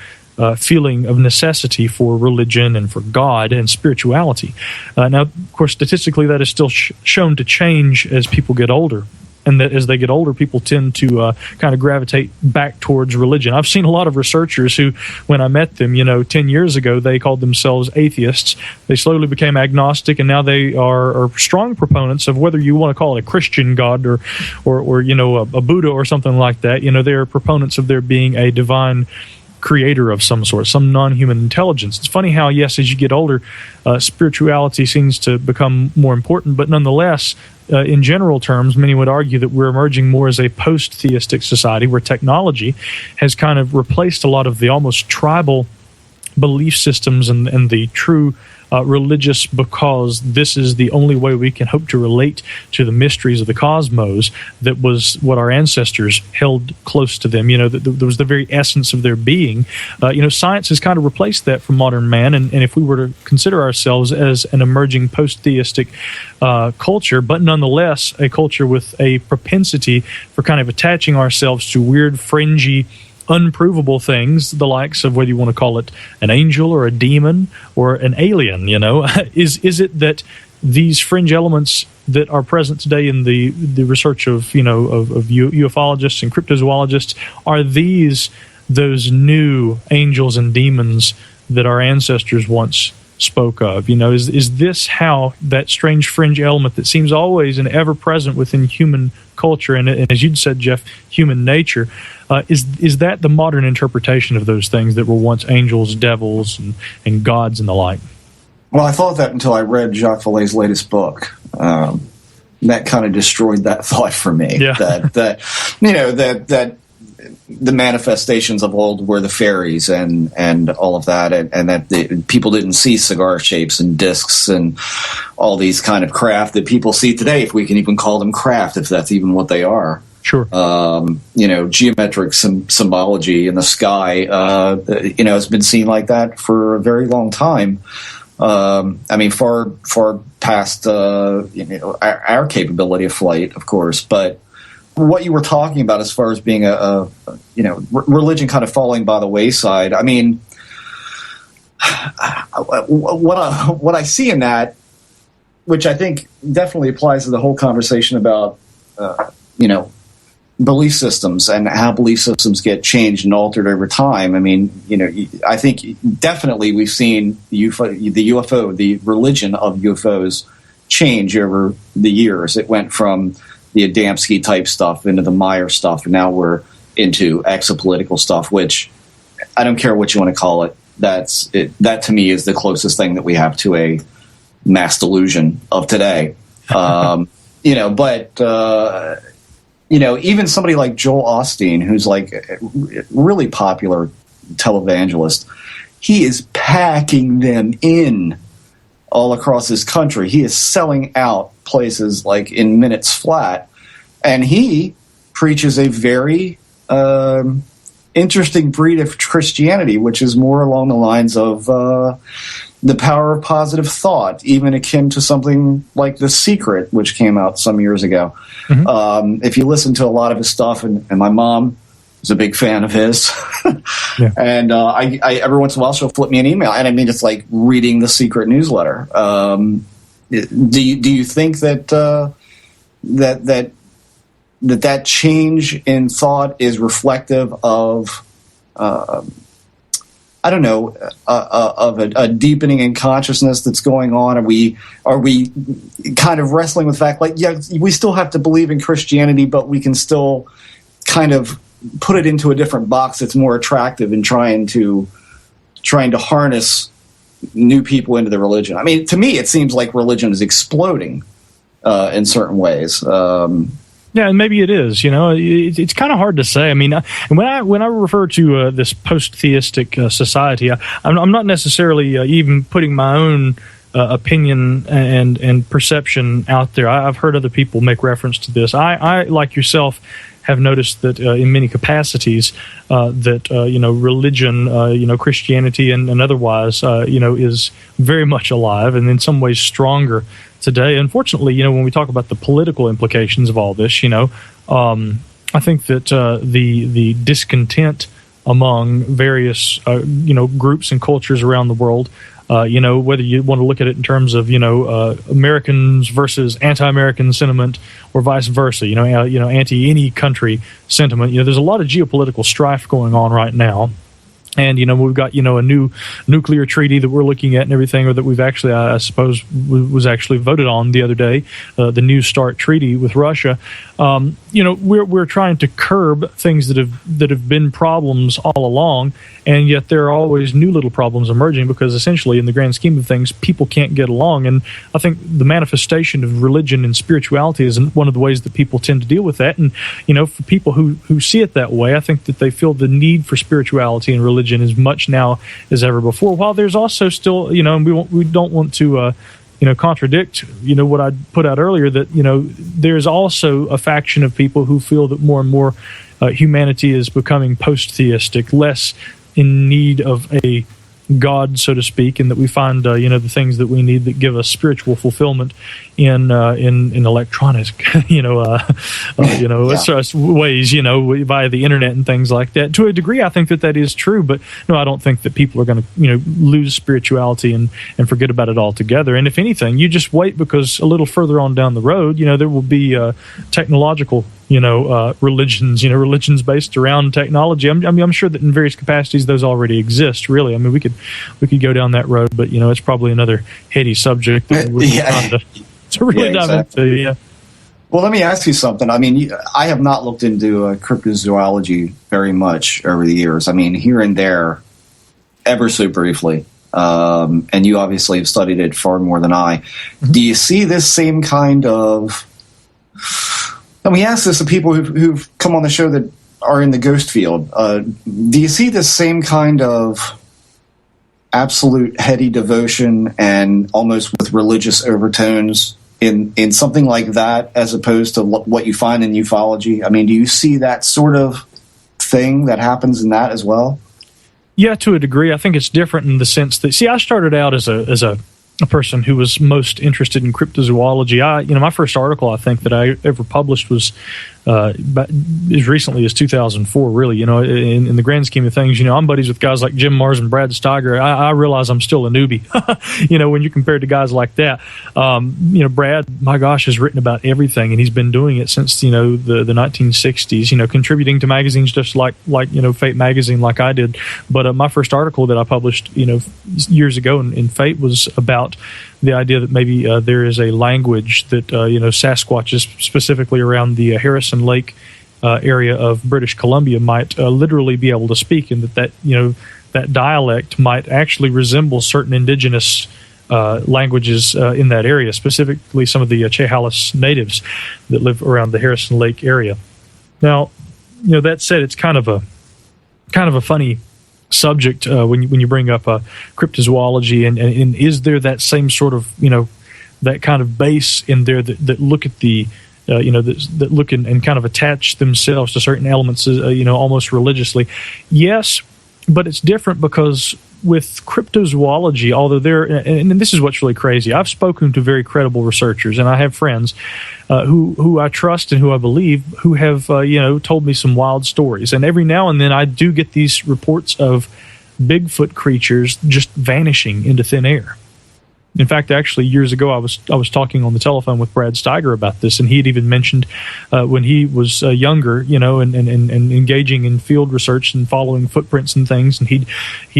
feeling of necessity for religion and for God and spirituality. Now, of course, statistically, that is still shown to change as people get older. And that as they get older, people tend to kind of gravitate back towards religion. I've seen a lot of researchers who, when I met them, 10 years ago, they called themselves atheists. They slowly became agnostic, and now they are strong proponents of whether you want to call it a Christian God or a Buddha or something like that. They are proponents of there being a divine creator of some sort, some non-human intelligence. It's funny how, yes, as you get older, spirituality seems to become more important, but nonetheless, in general terms, many would argue that we're emerging more as a post-theistic society where technology has kind of replaced a lot of the almost tribal belief systems and the true religious, because this is the only way we can hope to relate to the mysteries of the cosmos. That was what our ancestors held close to them. That was the very essence of their being. Science has kind of replaced that for modern man, and if we were to consider ourselves as an emerging post-theistic culture, but nonetheless a culture with a propensity for kind of attaching ourselves to weird, fringy, unprovable things, the likes of whether you want to call it an angel or a demon or an alien, is it that these fringe elements that are present today in the research of ufologists and cryptozoologists, are these those new angels and demons that our ancestors once spoke of? Is this how that strange fringe element that seems always and ever present within human culture, and as you'd said, Jeff, human nature, is that the modern interpretation of those things that were once angels, devils, and gods and the like? Well, I thought that until I read Jacques Vallée's latest book. That kind of destroyed that thought for me. Yeah. That the manifestations of old were the fairies and all of that, and that people didn't see cigar shapes and discs and all these kind of craft that people see today, if we can even call them craft, if that's even what they are. Sure. Geometric symbology in the sky, has been seen like that for a very long time. Far past our capability of flight, of course, but what you were talking about as far as being a religion kind of falling by the wayside. I mean, what I see in that, which I think definitely applies to the whole conversation about, belief systems and how belief systems get changed and altered over time. I mean, I think definitely we've seen the UFO, the religion of UFOs change over the years. It went from the Adamski type stuff into the Meyer stuff, and now we're into exopolitical stuff, which I don't care what you want to call it. That to me is the closest thing that we have to a mass delusion of today. Even somebody like Joel Osteen, who's like a really popular televangelist, he is packing them in all across this country. He is selling out places like in minutes flat, and he preaches a very interesting breed of Christianity, which is more along the lines of the power of positive thought, even akin to something like The Secret, which came out some years ago. If you listen to a lot of his stuff, and my mom is a big fan of his, and I every once in a while she'll flip me an email, and I mean it's like reading The Secret newsletter. Do you think that that change in thought is reflective of I don't know, of a deepening in consciousness that's going on? Are we kind of wrestling with the fact, like, yeah, we still have to believe in Christianity, but we can still kind of put it into a different box that's more attractive in trying to harness new people into the religion? I mean, to me, it seems like religion is exploding in certain ways. Yeah, and maybe it is. It's kind of hard to say. I mean, when I refer to this post-theistic society, I'm not necessarily even putting my own opinion and perception out there. I've heard other people make reference to this. I like yourself, have noticed that in many capacities that religion, Christianity and otherwise, is very much alive and in some ways stronger today. Unfortunately, when we talk about the political implications of all this, I think that the discontent among various groups and cultures around the world, whether you want to look at it in terms of Americans versus anti-American sentiment or vice versa, anti any country sentiment. There's a lot of geopolitical strife going on right now. And, we've got, a new nuclear treaty that we're looking at and everything, or that we've actually, I suppose, was actually voted on the other day, the New START treaty with Russia. We're trying to curb things that have been problems all along, and yet there are always new little problems emerging because essentially, in the grand scheme of things, people can't get along. And I think the manifestation of religion and spirituality is one of the ways that people tend to deal with that. And, for people who see it that way, I think that they feel the need for spirituality and religion as much now as ever before, while there's also still, and we don't want to contradict what I put out earlier, that there's also a faction of people who feel that more and more humanity is becoming post-theistic, less in need of a God, so to speak, and that we find the things that we need that give us spiritual fulfillment in electronic ways, via the internet and things like that. To a degree, I think that is true, but no, I don't think that people are going to lose spirituality and forget about it altogether. And if anything, you just wait, because a little further on down the road, there will be technological religions based around technology. I'm sure that in various capacities those already exist. Really, I mean, we could go down that road, but it's probably another heady subject that we're trying to really dive into. Yeah. Well, let me ask you something. I mean, I have not looked into cryptozoology very much over the years. I mean, here and there, ever so briefly. And you obviously have studied it far more than I. Mm-hmm. Do you see this same kind of... And we ask this of people who've come on the show that are in the ghost field. Do you see the same kind of absolute heady devotion and almost with religious overtones in something like that, as opposed to what you find in ufology? I mean, do you see that sort of thing that happens in that as well? Yeah, to a degree. I think it's different in the sense that, I started out as a person who was most interested in cryptozoology. My first article I think that I ever published was as recently as 2004. Really, in the grand scheme of things, I'm buddies with guys like Jim Mars and Brad Steiger. I realize I'm still a newbie, when you're compared to guys like that. Brad, my gosh, has written about everything, and he's been doing it since the 1960s. Contributing to magazines just like Fate magazine, like I did. But my first article that I published, years ago in Fate was about the idea that maybe there is a language that Sasquatches, specifically around the Harrison Lake area of British Columbia, might literally be able to speak, and that dialect might actually resemble certain indigenous languages in that area, specifically some of the Chehalis natives that live around the Harrison Lake area. Now, that said, it's kind of a funny subject when you bring up cryptozoology, and is there that same sort of that kind of base in there that look at the that look and kind of attach themselves to certain elements almost religiously? Yes, but it's different because with cryptozoology, although and this is what's really crazy, I've spoken to very credible researchers, and I have friends who I trust and who I believe who have told me some wild stories. And every now and then I do get these reports of Bigfoot creatures just vanishing into thin air. In fact, actually, years ago, I was talking on the telephone with Brad Steiger about this, and he had even mentioned when he was younger, and engaging in field research and following footprints and things, and he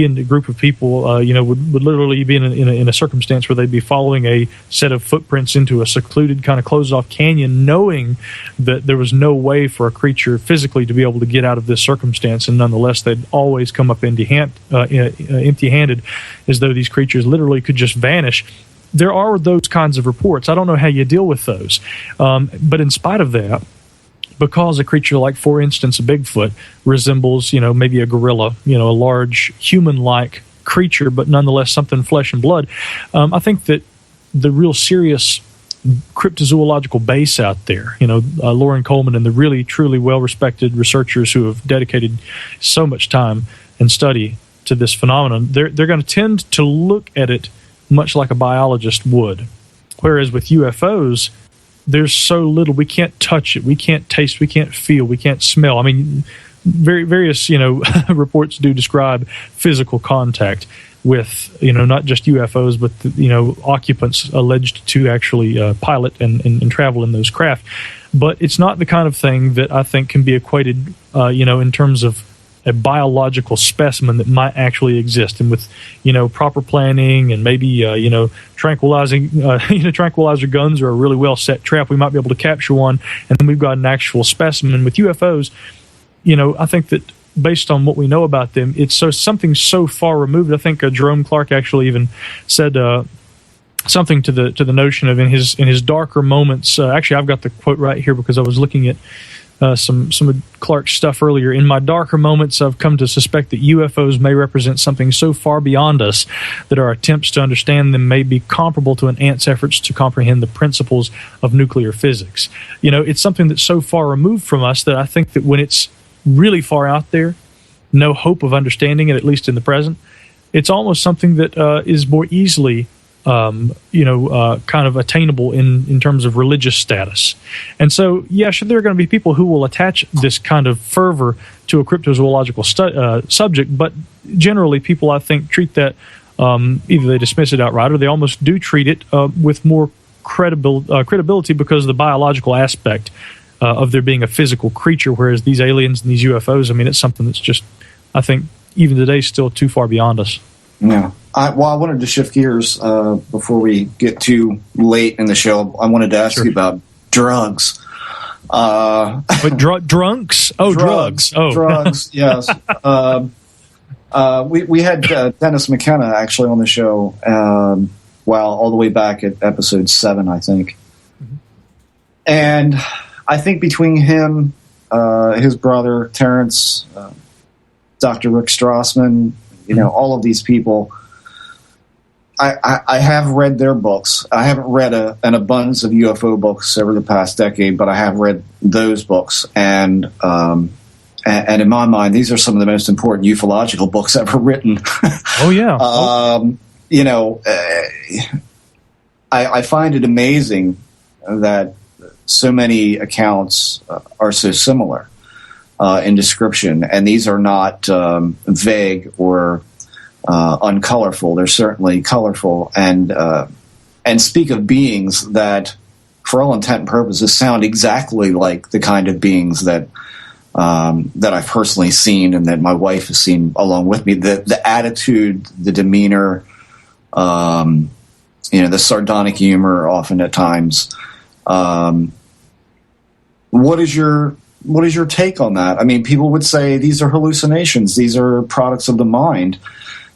and a group of people, would literally be in a circumstance where they'd be following a set of footprints into a secluded, kind of closed-off canyon, knowing that there was no way for a creature physically to be able to get out of this circumstance, and nonetheless, they'd always come up empty-handed, as though these creatures literally could just vanish. There are those kinds of reports. I don't know how you deal with those. But in spite of that, because a creature like, for instance, a Bigfoot resembles, maybe a gorilla, a large human-like creature, but nonetheless something flesh and blood, I think that the real serious cryptozoological base out there, Lauren Coleman and the really, truly well-respected researchers who have dedicated so much time and study to this phenomenon, they're going to tend to look at it much like a biologist would. Whereas with UFOs, there's so little, we can't touch it, we can't taste, we can't feel, we can't smell. I mean, various, reports do describe physical contact with, not just UFOs, but, occupants alleged to actually pilot and travel in those craft. But it's not the kind of thing that I think can be equated, in terms of a biological specimen that might actually exist, and with proper planning and maybe tranquilizer guns or a really well set trap, we might be able to capture one, and then we've got an actual specimen. With UFOs, I think that based on what we know about them, it's something so far removed. I think Jerome Clark actually even said something to the notion of in his darker moments. Actually, I've got the quote right here because I was looking at some of Clark's stuff earlier. In my darker moments, I've come to suspect that UFOs may represent something so far beyond us that our attempts to understand them may be comparable to an ant's efforts to comprehend the principles of nuclear physics. It's something that's so far removed from us that I think that when it's really far out there, no hope of understanding it, at least in the present, it's almost something that is more easily kind of attainable in terms of religious status. And so, yeah, sure, there are going to be people who will attach this kind of fervor to a cryptozoological subject, but generally people, I think, treat that, either they dismiss it outright or they almost do treat it with more credibility because of the biological aspect of there being a physical creature, whereas these aliens and these UFOs, I mean, it's something that's just, I think, even today, still too far beyond us. Yeah. I wanted to shift gears before we get too late in the show. I wanted to ask you about drugs. But drunks? Oh, drugs. Oh, drugs. Yes. We had Dennis McKenna actually on the show. All the way back at episode 7, I think. Mm-hmm. And I think between him, his brother Terrence, Dr. Rick Strassman, all of these people, I have read their books. I haven't read an abundance of UFO books over the past decade, but I have read those books, and in my mind, these are some of the most important ufological books ever written. Oh yeah. I find it amazing that so many accounts are so similar in description, and these are not vague or uncolorful. They're certainly colorful and speak of beings that, for all intent and purposes, sound exactly like the kind of beings that I've personally seen and that my wife has seen along with me. The attitude, the demeanor, the sardonic humor, often at times. What is your take on that? I mean, people would say these are hallucinations. These are products of the mind.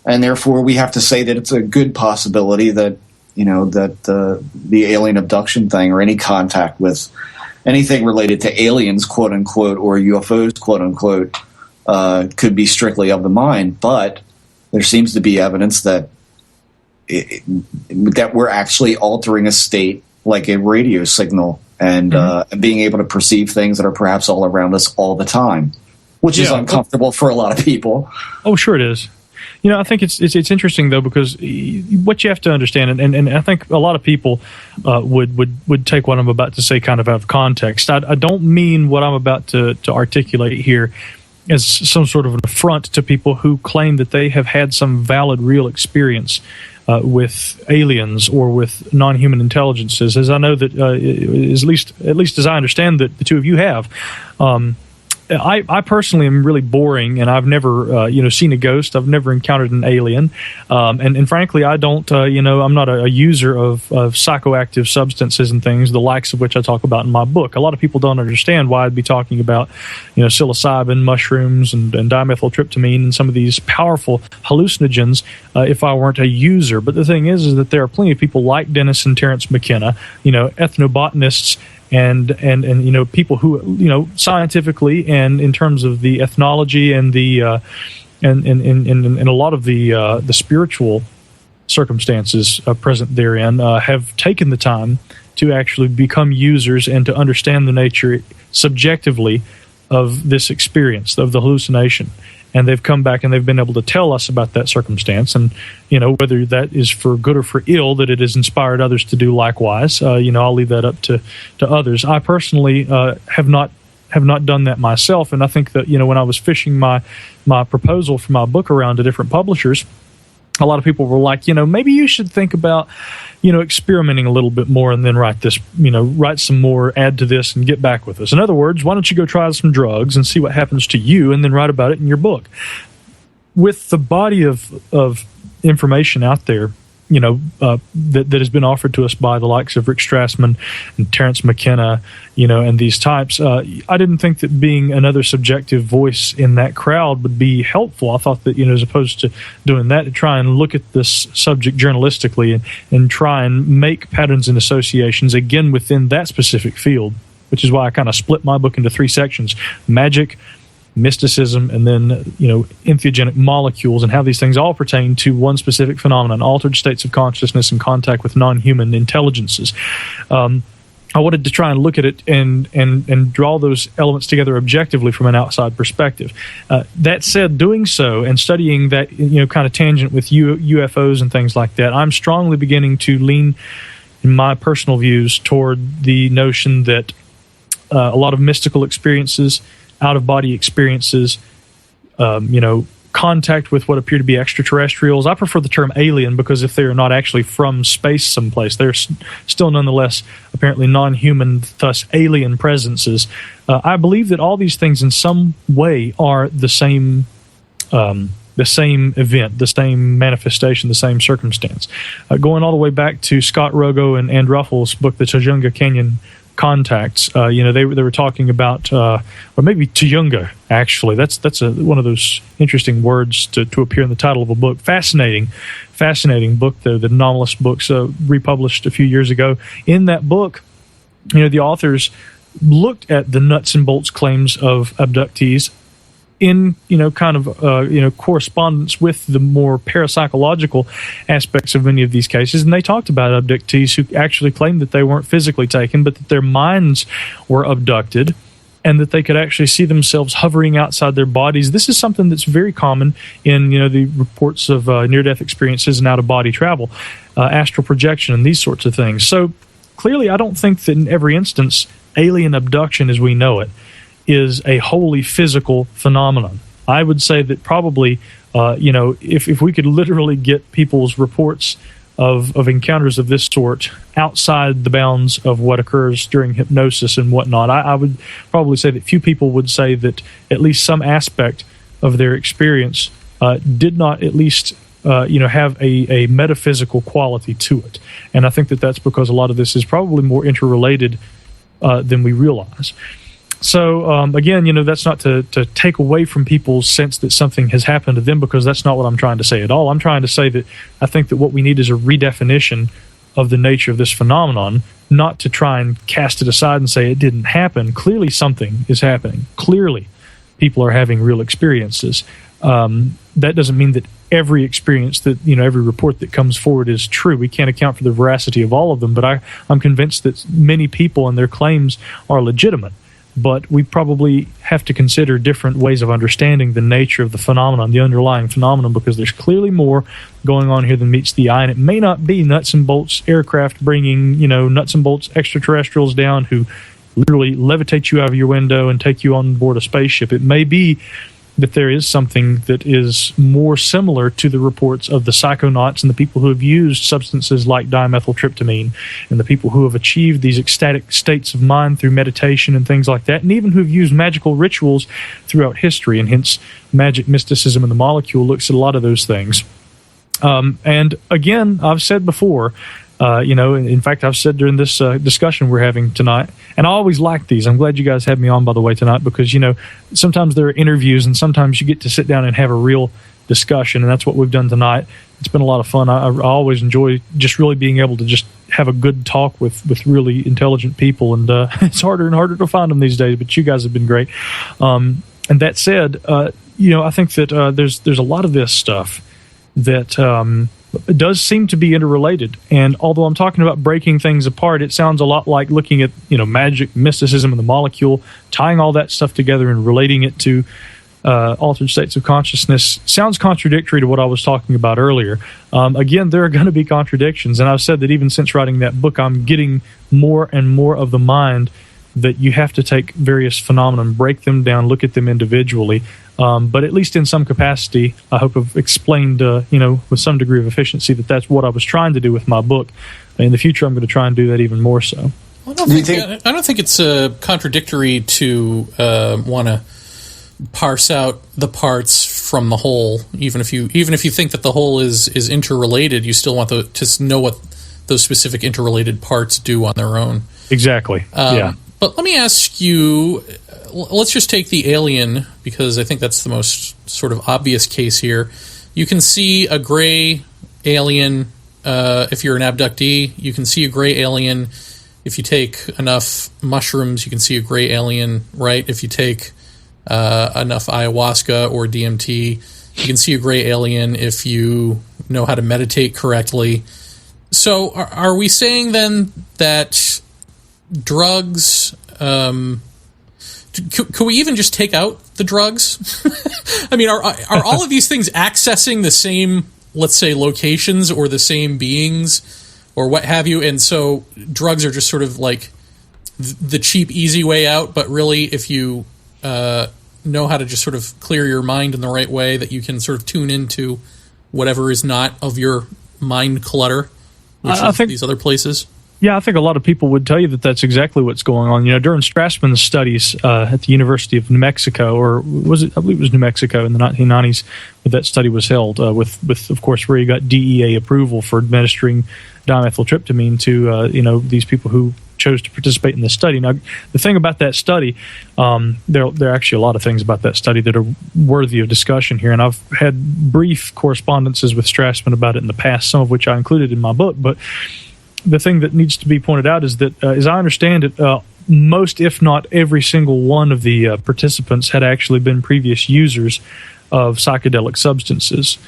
And therefore, we have to say that it's a good possibility that, that the alien abduction thing or any contact with anything related to aliens, quote unquote, or UFOs, quote unquote, could be strictly of the mind. But there seems to be evidence that that we're actually altering a state like a radio signal and being able to perceive things that are perhaps all around us all the time, which is uncomfortable for a lot of people. Oh, sure it is. I think it's interesting though, because what you have to understand, and I think a lot of people would take what I'm about to say kind of out of context. I don't mean what I'm about to articulate here as some sort of an affront to people who claim that they have had some valid, real experience with aliens or with non-human intelligences, as I know that at least as I understand that the two of you have. I personally am really boring, and I've never, seen a ghost. I've never encountered an alien, and frankly, I don't, I'm not a user of psychoactive substances and things, the likes of which I talk about in my book. A lot of people don't understand why I'd be talking about, psilocybin, mushrooms, and dimethyltryptamine, and some of these powerful hallucinogens if I weren't a user. But the thing is that there are plenty of people like Dennis and Terence McKenna, ethnobotanists, and people who scientifically and in terms of the ethnology and the and a lot of the spiritual circumstances present therein have taken the time to actually become users and to understand the nature subjectively of this experience of the hallucination. And they've come back and they've been able to tell us about that circumstance, and whether that is for good or for ill, that it has inspired others to do likewise. I'll leave that up to others. I personally have not done that myself, and I think that when I was fishing my proposal for my book around to different publishers, a lot of people were like, maybe you should think about, experimenting a little bit more and then write some more, add to this and get back with us. In other words, why don't you go try some drugs and see what happens to you and then write about it in your book? With the body of information out there, that has been offered to us by the likes of Rick Strassman and Terence McKenna, and these types. I didn't think that being another subjective voice in that crowd would be helpful. I thought that, as opposed to doing that, to try and look at this subject journalistically and try and make patterns and associations, again, within that specific field, which is why I kind of split my book into 3 sections: magic, mysticism, and then entheogenic molecules, and how these things all pertain to one specific phenomenon: altered states of consciousness in contact with non-human intelligences. I wanted to try and look at it and draw those elements together objectively from an outside perspective. That said, doing so and studying that kind of tangent with UFOs and things like that, I'm strongly beginning to lean, in my personal views, toward the notion that a lot of mystical experiences, out-of-body experiences, contact with what appear to be extraterrestrials. I prefer the term alien because if they're not actually from space someplace, they're still nonetheless apparently non-human, thus alien presences. I believe that all these things in some way are the same event, the same manifestation, the same circumstance. Going all the way back to Scott Rogo and Ruffles' book, The Tujunga Canyon Contacts, they were talking about, or maybe Tuyunga, actually. That's one of those interesting words to appear in the title of a book. Fascinating book, though. The Anomalous books republished a few years ago. In that book, the authors looked at the nuts and bolts claims of abductees in correspondence with the more parapsychological aspects of many of these cases, and they talked about abductees who actually claimed that they weren't physically taken, but that their minds were abducted, and that they could actually see themselves hovering outside their bodies. This is something that's very common in the reports of near-death experiences and out-of-body travel, astral projection, and these sorts of things. So clearly, I don't think that in every instance, alien abduction as we know it is a wholly physical phenomenon. I would say that probably, if we could literally get people's reports of encounters of this sort outside the bounds of what occurs during hypnosis and whatnot, I would probably say that few people would say that at least some aspect of their experience did not at least have a metaphysical quality to it. And I think that that's because a lot of this is probably more interrelated than we realize. So, again, that's not to take away from people's sense that something has happened to them, because that's not what I'm trying to say at all. I'm trying to say that I think that what we need is a redefinition of the nature of this phenomenon, not to try and cast it aside and say it didn't happen. Clearly something is happening. Clearly people are having real experiences. That doesn't mean that every experience that, every report that comes forward is true. We can't account for the veracity of all of them, but I'm convinced that many people and their claims are legitimate. but we probably have to consider different ways of understanding the nature of the phenomenon, the underlying phenomenon, because there's clearly more going on here than meets the eye, and it may not be nuts and bolts aircraft bringing, nuts and bolts extraterrestrials down who literally levitate you out of your window and take you on board a spaceship. It may be that there is something that is more similar to the reports of the psychonauts and the people who have used substances like dimethyltryptamine and the people who have achieved these ecstatic states of mind through meditation and things like that, and even who have used magical rituals throughout history, and hence magic, mysticism, and the molecule looks at a lot of those things. And again, I've said before, in fact, I've said during this discussion we're having tonight, and I always like these. I'm glad you guys had me on, by the way, tonight, because, sometimes there are interviews and sometimes you get to sit down and have a real discussion, and that's what we've done tonight. It's been a lot of fun. I always enjoy just really being able to just have a good talk with really intelligent people, and it's harder and harder to find them these days, but you guys have been great. And that said, I think that there's a lot of this stuff that it does seem to be interrelated, and although I'm talking about breaking things apart, it sounds a lot like looking at magic, mysticism, and the molecule, tying all that stuff together and relating it to altered states of consciousness. Sounds contradictory to what I was talking about earlier. Again, there are going to be contradictions, and I've said that even since writing that book, I'm getting more and more of the mind that you have to take various phenomena and break them down, look at them individually. But at least in some capacity, I hope I've explained, with some degree of efficiency, that that's what I was trying to do with my book. In the future, I'm going to try and do that even more so. I don't think it's contradictory to want to parse out the parts from the whole. Even if you think that the whole is interrelated, you still want to know what those specific interrelated parts do on their own. Exactly. Yeah. But let me ask you, let's just take the alien, because I think that's the most sort of obvious case here. You can see a gray alien if you're an abductee. You can see a gray alien if you take enough mushrooms. You can see a gray alien, right? If you take enough ayahuasca or DMT, you can see a gray alien if you know how to meditate correctly. So are we saying then that drugs, could we even just take out the drugs? I mean, are all of these things accessing the same, let's say, locations or the same beings or what have you? And so drugs are just sort of like the cheap, easy way out. But really, if you know how to just sort of clear your mind in the right way, that you can sort of tune into whatever is not of your mind clutter, which I think these other places. Yeah, I think a lot of people would tell you that that's exactly what's going on. During Strassman's studies at the University of New Mexico, or was it? I believe it was New Mexico in the 1990s, where that study was held, with of course, where he got DEA approval for administering dimethyltryptamine to these people who chose to participate in this study. Now, the thing about that study, there are actually a lot of things about that study that are worthy of discussion here, and I've had brief correspondences with Strassman about it in the past, some of which I included in my book, but the thing that needs to be pointed out is that, as I understand it, most, if not every single one of the participants had actually been previous users of psychedelic substances.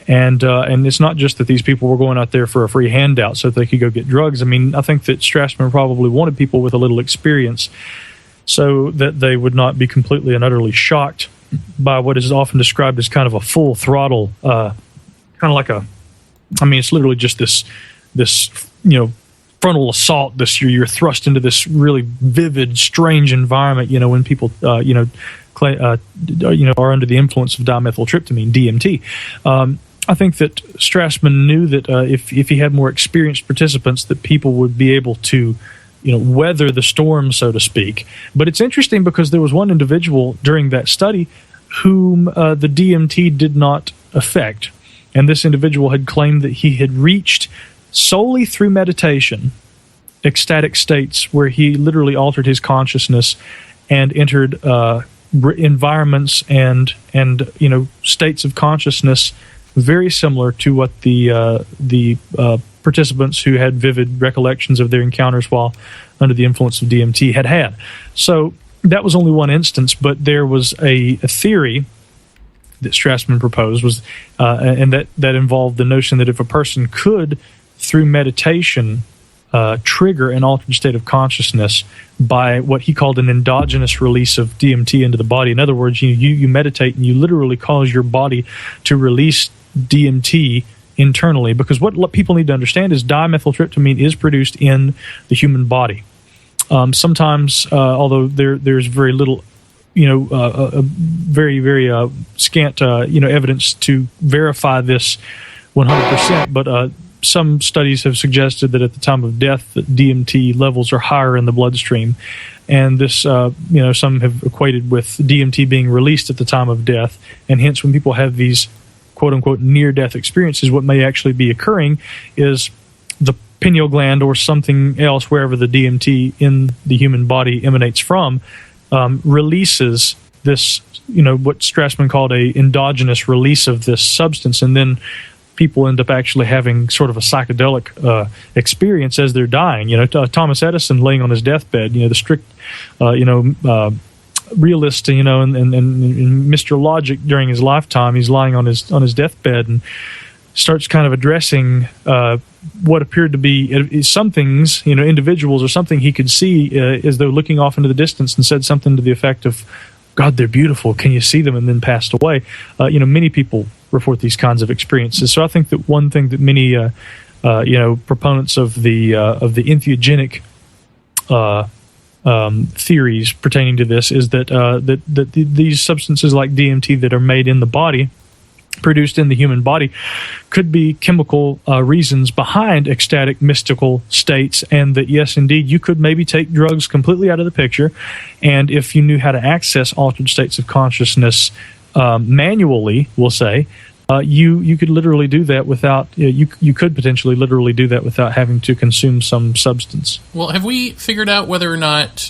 And it's not just that these people were going out there for a free handout so that they could go get drugs. I mean, I think that Strassman probably wanted people with a little experience so that they would not be completely and utterly shocked by what is often described as kind of a full throttle, kind of like it's literally just this frontal assault. You're thrust into this really vivid, strange environment. When people, are under the influence of dimethyltryptamine, DMT. I think that Strassman knew that if he had more experienced participants, that people would be able to, weather the storm, so to speak. But it's interesting because there was one individual during that study whom the DMT did not affect, and this individual had claimed that he had reached solely through meditation ecstatic states where he literally altered his consciousness and entered environments and states of consciousness very similar to what the participants who had vivid recollections of their encounters while under the influence of DMT had. So that was only one instance, but there was a theory that Strassman proposed and that involved the notion that if a person could, through meditation, trigger an altered state of consciousness by what he called an endogenous release of DMT into the body. In other words, you meditate and you literally cause your body to release DMT internally, because what people need to understand is dimethyltryptamine is produced in the human body. Sometimes, although there's very little, very scant, evidence to verify this 100%, but some studies have suggested that at the time of death, that DMT levels are higher in the bloodstream, and this, some have equated with DMT being released at the time of death, and hence when people have these quote-unquote near-death experiences, what may actually be occurring is the pineal gland or something else, wherever the DMT in the human body emanates from, releases this, what Strassman called a endogenous release of this substance, and then people end up actually having sort of a psychedelic experience as they're dying. Thomas Edison laying on his deathbed, the strict, realist, and Mr. Logic during his lifetime, he's lying on his deathbed and starts kind of addressing what appeared to be some things, individuals or something he could see as though looking off into the distance, and said something to the effect of, "God, they're beautiful. Can you see them?" And then passed away. Many people report these kinds of experiences. So I think that one thing that many, proponents of the entheogenic theories pertaining to this is that these substances like DMT that are made in the body, produced in the human body, could be chemical reasons behind ecstatic mystical states, and that yes, indeed, you could maybe take drugs completely out of the picture, and if you knew how to access altered states of consciousness manually, we'll say, you could literally do that without you could potentially literally do that without having to consume some substance. Well, have we figured out whether or not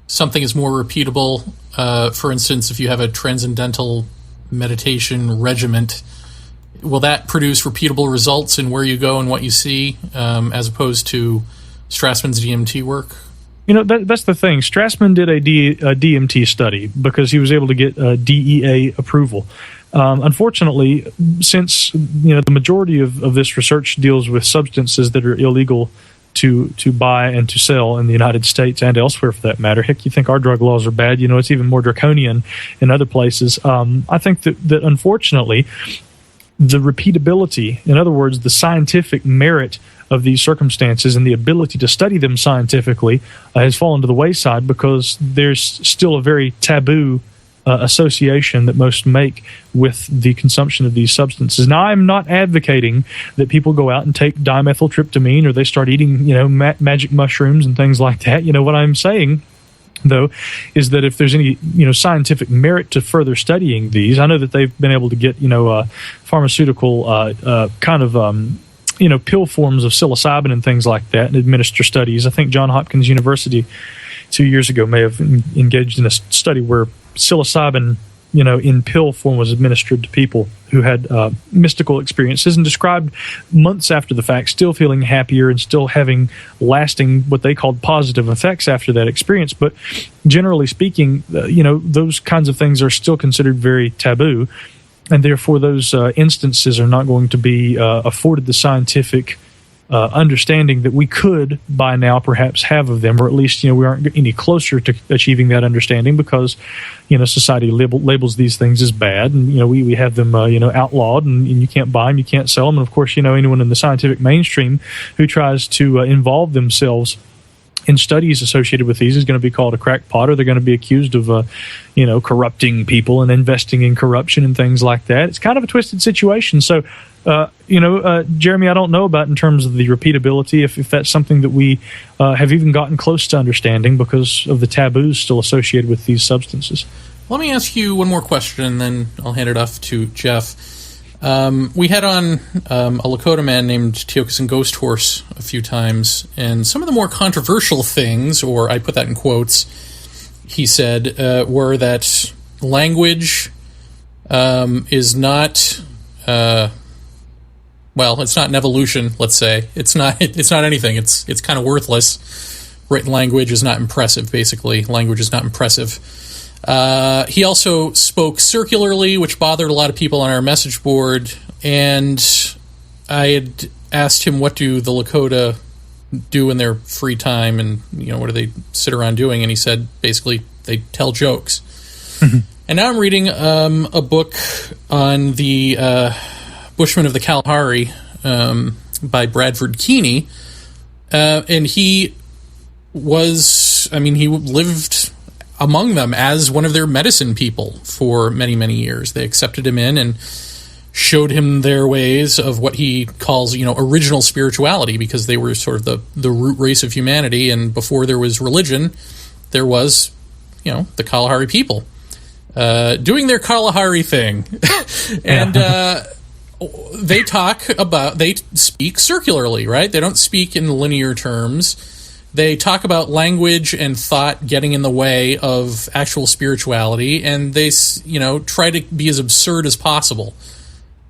something is more repeatable? For instance, if you have a transcendental meditation regiment, will that produce repeatable results in where you go and what you see, as opposed to Strassman's DMT work? That's the thing. Strassman did a DMT study because he was able to get DEA approval. Unfortunately, since the majority of this research deals with substances that are illegal to buy and to sell in the United States and elsewhere for that matter. Heck, you think our drug laws are bad? It's even more draconian in other places. I think that unfortunately, the repeatability, in other words, the scientific merit of these circumstances and the ability to study them scientifically has fallen to the wayside because there's still a very taboo association that most make with the consumption of these substances. Now, I'm not advocating that people go out and take dimethyltryptamine or they start eating, magic mushrooms and things like that. What I'm saying, though, is that if there's any, scientific merit to further studying these, I know that they've been able to get, pharmaceutical kind of pill forms of psilocybin and things like that and administer studies. I think Johns Hopkins University 2 years ago may have engaged in a study where psilocybin, in pill form was administered to people who had mystical experiences and described months after the fact still feeling happier and still having lasting what they called positive effects after that experience. But generally speaking, those kinds of things are still considered very taboo, and therefore those instances are not going to be afforded the scientific understanding that we could by now perhaps have of them, or at least we aren't any closer to achieving that understanding because society labels these things as bad, and we have them outlawed, and you can't buy them, you can't sell them, and of course anyone in the scientific mainstream who tries to involve themselves in studies associated with these is going to be called a crackpot, or they're going to be accused of corrupting people and investing in corruption and things like that. It's kind of a twisted situation. So Jeremy, I don't know about in terms of the repeatability, if that's something that we have even gotten close to understanding because of the taboos still associated with these substances. Let me ask you one more question, and then I'll hand it off to Jeff. We had on a Lakota man named Teokasin Ghost Horse a few times, and some of the more controversial things, or I put that in quotes, he said, were that language is not... it's not an evolution, let's say. It's not anything. It's kind of worthless. Written language is not impressive, basically. Language is not impressive. He also spoke circularly, which bothered a lot of people on our message board, and I had asked him, what do the Lakota do in their free time, and what do they sit around doing? And he said basically they tell jokes. And now I'm reading a book on the Bushmen of the Kalahari by Bradford Keeney, and he lived among them as one of their medicine people for many, many years. They accepted him in and showed him their ways of what he calls, original spirituality, because they were sort of the root race of humanity, and before there was religion, there was, the Kalahari people doing their Kalahari thing. And they speak circularly, right? They don't speak in linear terms. They talk about language and thought getting in the way of actual spirituality, and they, try to be as absurd as possible,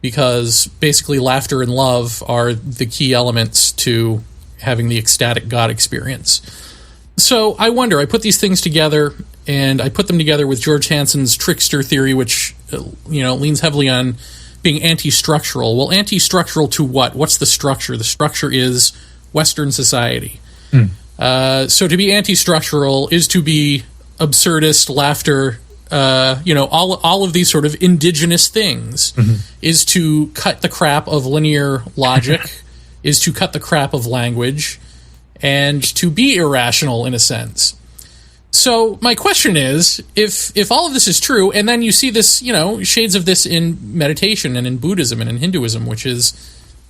because basically laughter and love are the key elements to having the ecstatic God experience. So I wonder, I put these things together, and I put them together with George Hansen's trickster theory, which, leans heavily on being anti-structural. Well, anti-structural to what? What's the structure? The structure is Western society. So to be anti-structural is to be absurdist, laughter, all of these sort of indigenous things, is to cut the crap of linear logic, is to cut the crap of language, and to be irrational in a sense. So my question is, if all of this is true, and then you see this, shades of this in meditation and in Buddhism and in Hinduism, which is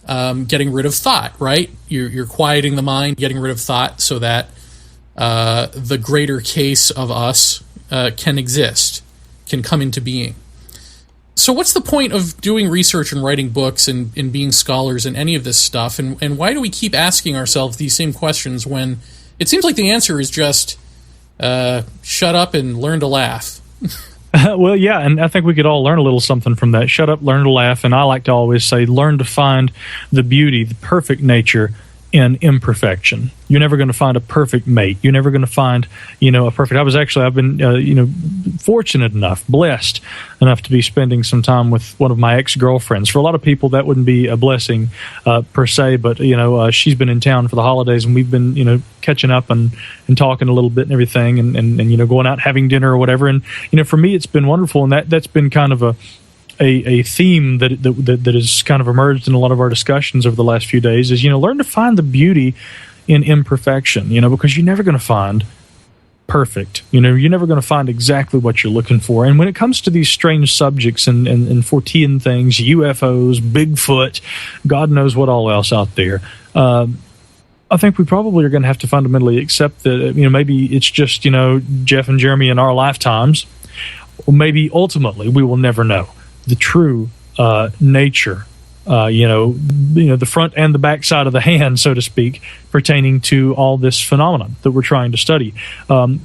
getting rid of thought, right? You're quieting the mind, getting rid of thought, so that the greater case of us can exist, can come into being. So what's the point of doing research and writing books and being scholars and any of this stuff? And why do we keep asking ourselves these same questions when it seems like the answer is just shut up and learn to laugh? Well, yeah, and I think we could all learn a little something from that. Shut up, learn to laugh, and I like to always say, learn to find the beauty, the perfect nature in imperfection. You're never going to find a perfect mate. You're never going to find, a perfect... I've been, fortunate enough, blessed enough to be spending some time with one of my ex-girlfriends. For a lot of people, that wouldn't be a blessing per se, but, she's been in town for the holidays, and we've been, catching up and talking a little bit and everything, and going out having dinner or whatever. And, for me, it's been wonderful, and that's been kind of a theme that has kind of emerged in a lot of our discussions over the last few days is, learn to find the beauty in imperfection, because you're never going to find perfect. You're never going to find exactly what you're looking for. And when it comes to these strange subjects and Fortean things, UFOs, Bigfoot, God knows what all else out there, I think we probably are going to have to fundamentally accept that, maybe it's just, Jeff and Jeremy in our lifetimes, or maybe ultimately we will never know the true nature, the front and the back side of the hand, so to speak, pertaining to all this phenomenon that we're trying to study.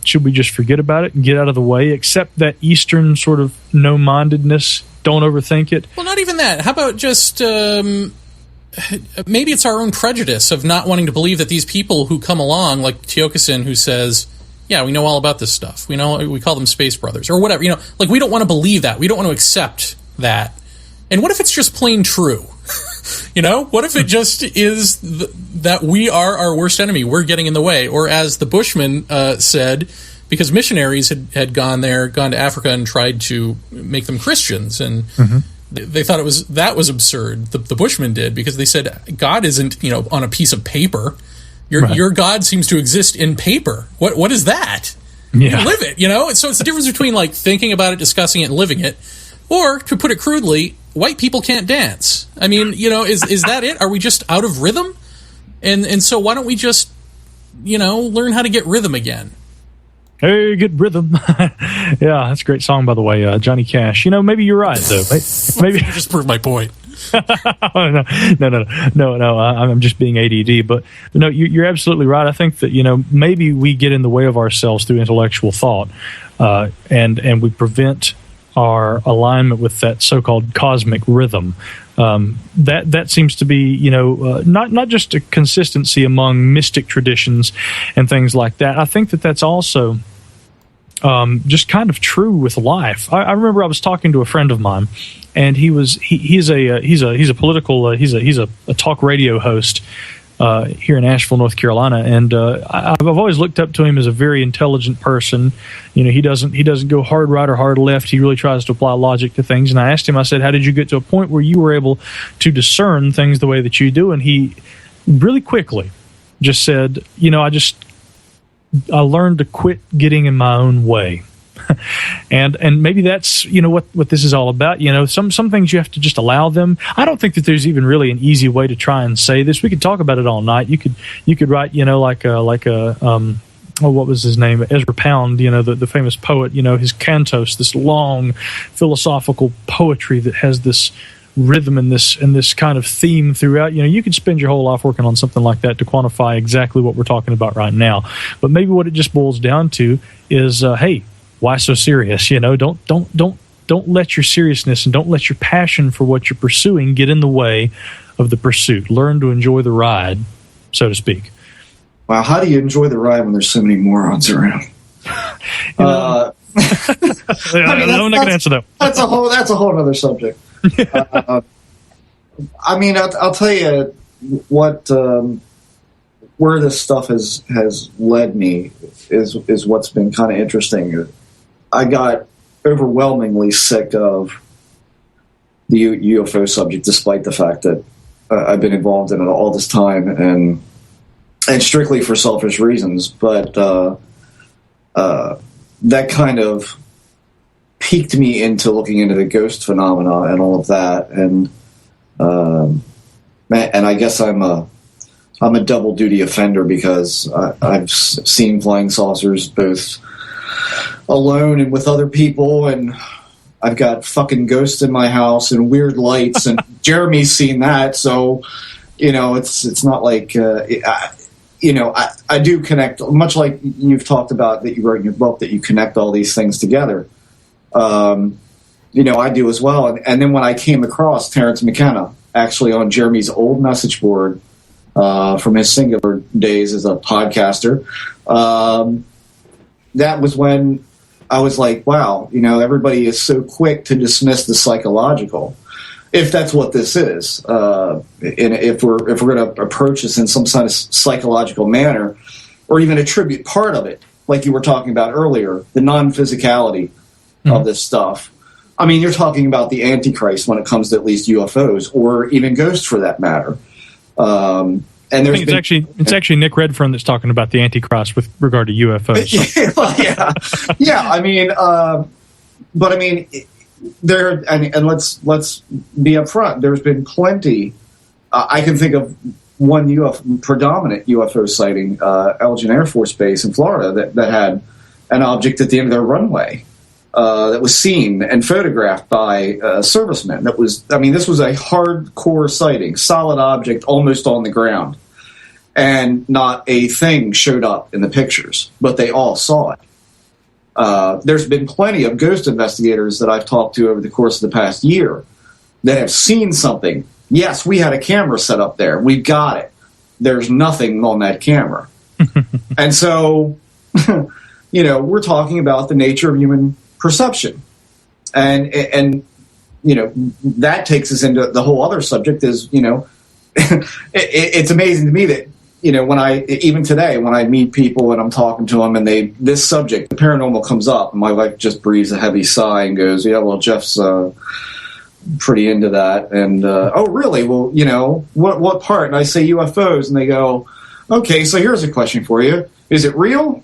Should we just forget about it and get out of the way, accept that Eastern sort of no-mindedness, don't overthink it? Well, not even that. How about just... maybe it's our own prejudice of not wanting to believe that these people who come along, like Tiokasin, who says, yeah, we know all about this stuff. We call them space brothers or whatever. We don't want to believe that. We don't want to accept that. And what if it's just plain true? What if it just is that we are our worst enemy? We're getting in the way. Or as the Bushmen said, because missionaries had gone to Africa and tried to make them Christians, and they thought that was absurd. The Bushmen did, because they said God isn't on a piece of paper. Your God seems to exist in paper. What is that? Yeah. You live it, So it's the difference between thinking about it, discussing it, and living it. Or, to put it crudely, white people can't dance. I mean, is that it? Are we just out of rhythm? And so why don't we just, learn how to get rhythm again? Hey, get rhythm. Yeah, that's a great song, by the way, Johnny Cash. Maybe you're right, though. Maybe you just proved my point. No. I'm just being ADD, but no, you're absolutely right. I think that maybe we get in the way of ourselves through intellectual thought, and we prevent our alignment with that so-called cosmic rhythm. That seems to be not just a consistency among mystic traditions and things like that. I think that's also just kind of true with life. I remember I was talking to a friend of mine, and he's a political he's a talk radio host here in Asheville, North Carolina, and I've always looked up to him as a very intelligent person. He doesn't go hard right or hard left. He really tries to apply logic to things. And I asked him, I said, how did you get to a point where you were able to discern things the way that you do? And he really quickly just said, I learned to quit getting in my own way. and maybe that's what this is all about. Some things you have to just allow them. I don't think that there's even really an easy way to try and say this. We could talk about it all night. You could write what was his name, Ezra Pound, the famous poet, his cantos, this long philosophical poetry that has this rhythm and this kind of theme throughout. You could spend your whole life working on something like that to quantify exactly what we're talking about right now. But maybe what it just boils down to is, hey, why so serious? Don't let your seriousness and don't let your passion for what you're pursuing get in the way of the pursuit. Learn to enjoy the ride, so to speak. Wow, how do you enjoy the ride when there's so many morons around? I'm not going to answer that. That's a whole other subject. I'll tell you what. Where this stuff has led me is what's been kind of interesting. I got overwhelmingly sick of the UFO subject, despite the fact that I've been involved in it all this time, and strictly for selfish reasons. But that kind of piqued me into looking into the ghost phenomena and all of that, and I guess I'm a double duty offender because I've seen flying saucers both alone and with other people, and I've got fucking ghosts in my house and weird lights, and Jeremy's seen that, so it's not like I do connect, much like you've talked about that you wrote in your book, that you connect all these things together. I do as well, and then when I came across Terrence McKenna actually on Jeremy's old message board from his singular days as a podcaster, that was when I was like, wow, everybody is so quick to dismiss the psychological, if that's what this is. And if we're going to approach this in some kind of psychological manner, or even attribute part of it, like you were talking about earlier, the non-physicality of this stuff. I mean, you're talking about the Antichrist when it comes to at least UFOs, or even ghosts for that matter. And I think it's actually Nick Redfern that's talking about the Antichrist with regard to UFOs. But I mean, there and let's be upfront. There's been plenty. I can think of one predominant UFO sighting, Elgin Air Force Base in Florida, that had an object at the end of their runway that was seen and photographed by servicemen. This was a hardcore sighting, solid object, almost on the ground, and not a thing showed up in the pictures, but they all saw it. There's been plenty of ghost investigators that I've talked to over the course of the past year that have seen something. Yes, we had a camera set up there. We've got it. There's nothing on that camera. And so, we're talking about the nature of human perception. And that takes us into the whole other subject is, it's amazing to me that, even today, when I meet people and I'm talking to them and this subject, the paranormal comes up, and my wife just breathes a heavy sigh and goes, yeah, well, Jeff's pretty into that. And, oh, really? Well, what part? And I say UFOs, and they go, okay, so here's a question for you. Is it real?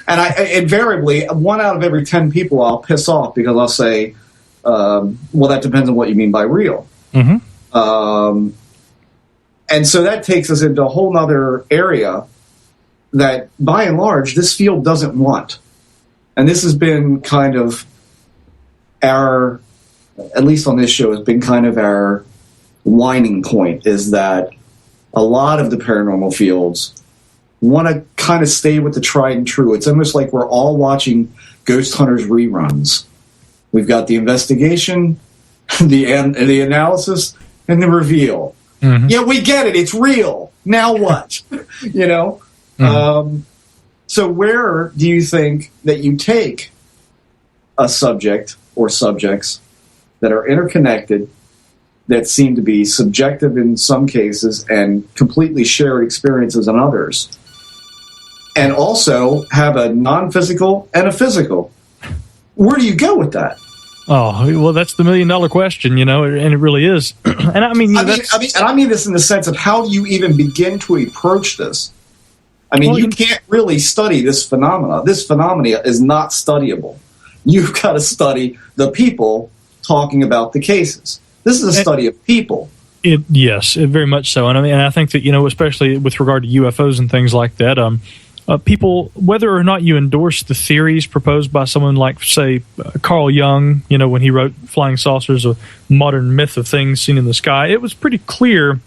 And I invariably, 1 out of every 10 people I'll piss off because I'll say, well, that depends on what you mean by real. Mm-hmm. And so that takes us into a whole nother area that, by and large, this field doesn't want. And this has been kind of our, at least on this show, has been kind of our whining point, is that a lot of the paranormal fields want to kind of stay with the tried and true. It's almost like we're all watching Ghost Hunters reruns. We've got the investigation, the analysis, and the reveal. Mm-hmm. Yeah, we get it. It's real. Now what? Mm-hmm. So where do you think that you take a subject or subjects that are interconnected that seem to be subjective in some cases and completely shared experiences in others, and also have a non-physical and a physical. Where do you go with that? Oh, well, that's the $1 million question, and it really is. And I mean, I mean this in the sense of how do you even begin to approach this? I mean, you can't really study this phenomena. This phenomena is not studyable. You've got to study the people talking about the cases. This is a study of people. Yes, very much so. And I think that, especially with regard to UFOs and things like that, people, whether or not you endorse the theories proposed by someone like, say, Carl Jung, when he wrote Flying Saucers, a modern myth of things seen in the sky, it was pretty clear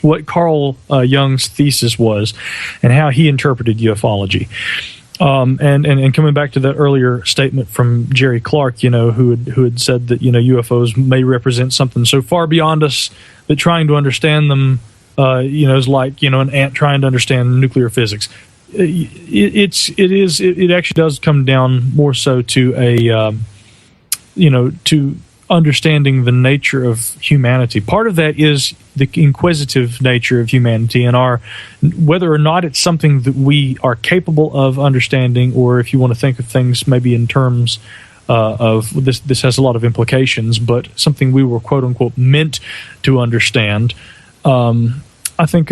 what Carl Jung's thesis was and how he interpreted ufology. And coming back to that earlier statement from Jerry Clark, who had said that UFOs may represent something so far beyond us that trying to understand them, is like an ant trying to understand nuclear physics. It actually does come down more so to to understanding the nature of humanity. Part of that is the inquisitive nature of humanity and whether or not it's something that we are capable of understanding, or if you want to think of things maybe in terms of this has a lot of implications, but something we were quote unquote meant to understand. I think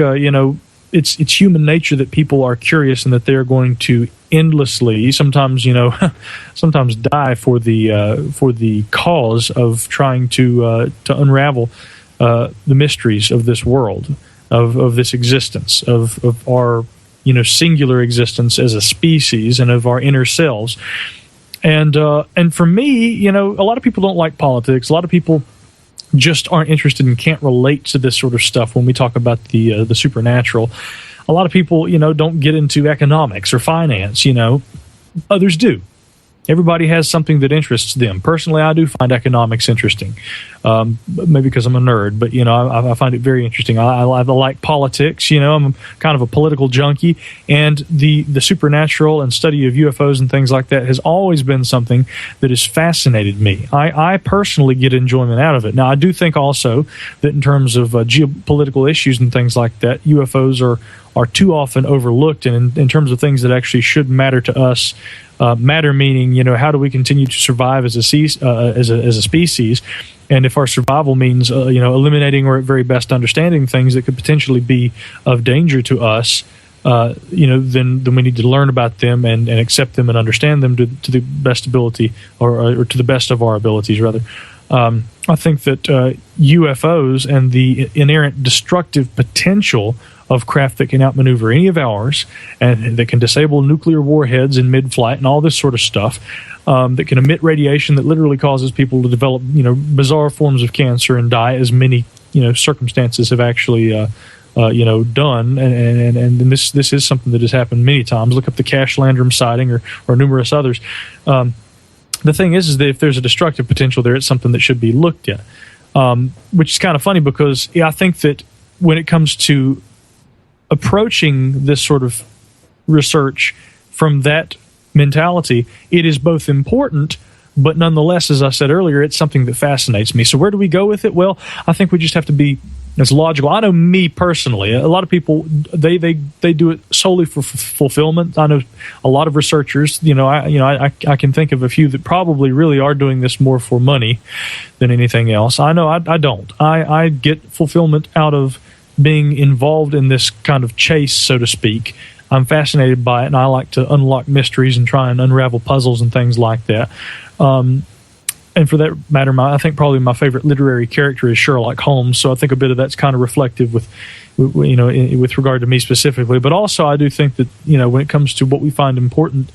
it's human nature that people are curious and that they're going to endlessly, sometimes die for the cause of trying to unravel the mysteries of this world, of this existence, of our singular existence as a species and of our inner selves. And for me, a lot of people don't like politics. A lot of people just aren't interested and can't relate to this sort of stuff when we talk about the supernatural. A lot of people, don't get into economics or finance, others do. Everybody has something that interests them. Personally, I do find economics interesting, maybe because I'm a nerd, but, I find it very interesting. I like politics, I'm kind of a political junkie, and the supernatural and study of UFOs and things like that has always been something that has fascinated me. I personally get enjoyment out of it. Now, I do think also that in terms of geopolitical issues and things like that, UFOs are too often overlooked, and in terms of things that actually should matter to us, matter meaning, how do we continue to survive as a species, and if our survival means, eliminating or at very best understanding things that could potentially be of danger to us, then we need to learn about them and accept them and understand them to the best ability, or to the best of our abilities, rather. I think that UFOs and the inherent destructive potential of craft that can outmaneuver any of ours and that can disable nuclear warheads in mid-flight and all this sort of stuff, that can emit radiation that literally causes people to develop, bizarre forms of cancer and die, as many, circumstances have actually, done. And this is something that has happened many times. Look up the Cash Landrum sighting or numerous others. The thing is that if there's a destructive potential there, it's something that should be looked at, which is kind of funny because I think that when it comes to approaching this sort of research from that mentality, it is both important, but nonetheless, as I said earlier, it's something that fascinates me. So where do we go with it? Well, I think we just have to be as logical. I know me personally, a lot of people, they do it solely for fulfillment. I know a lot of researchers, I can think of a few that probably really are doing this more for money than anything else. I know I don't. I get fulfillment out of being involved in this kind of chase, so to speak. I'm fascinated by it, and I like to unlock mysteries and try and unravel puzzles and things like that. And for that matter, I think probably my favorite literary character is Sherlock Holmes. So I think a bit of that's kind of reflective with regard to me specifically. But also, I do think that when it comes to what we find important,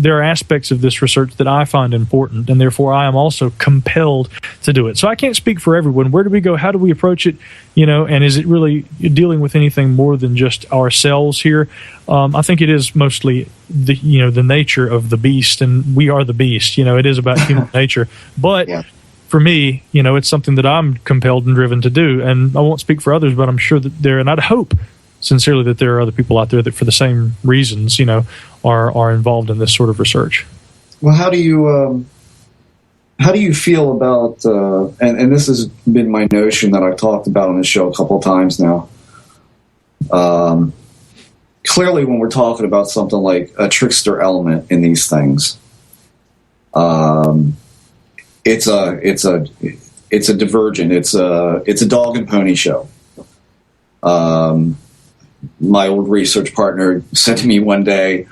there are aspects of this research that I find important, and therefore I am also compelled to do it. So I can't speak for everyone. Where do we go? How do we approach it? And is it really dealing with anything more than just ourselves here? I think it is mostly the nature of the beast, and we are the beast. It is about human nature. But for me, it's something that I'm compelled and driven to do. And I won't speak for others, but I'm sure that and I'd hope sincerely that there are other people out there that for the same reasons, are involved in this sort of research. Well, how do you how do you feel about, and this has been my notion that I've talked about on this show a couple of times now. Clearly, when we're talking about something like a trickster element in these things, it's a divergent. It's a dog and pony show. My old research partner said to me one day,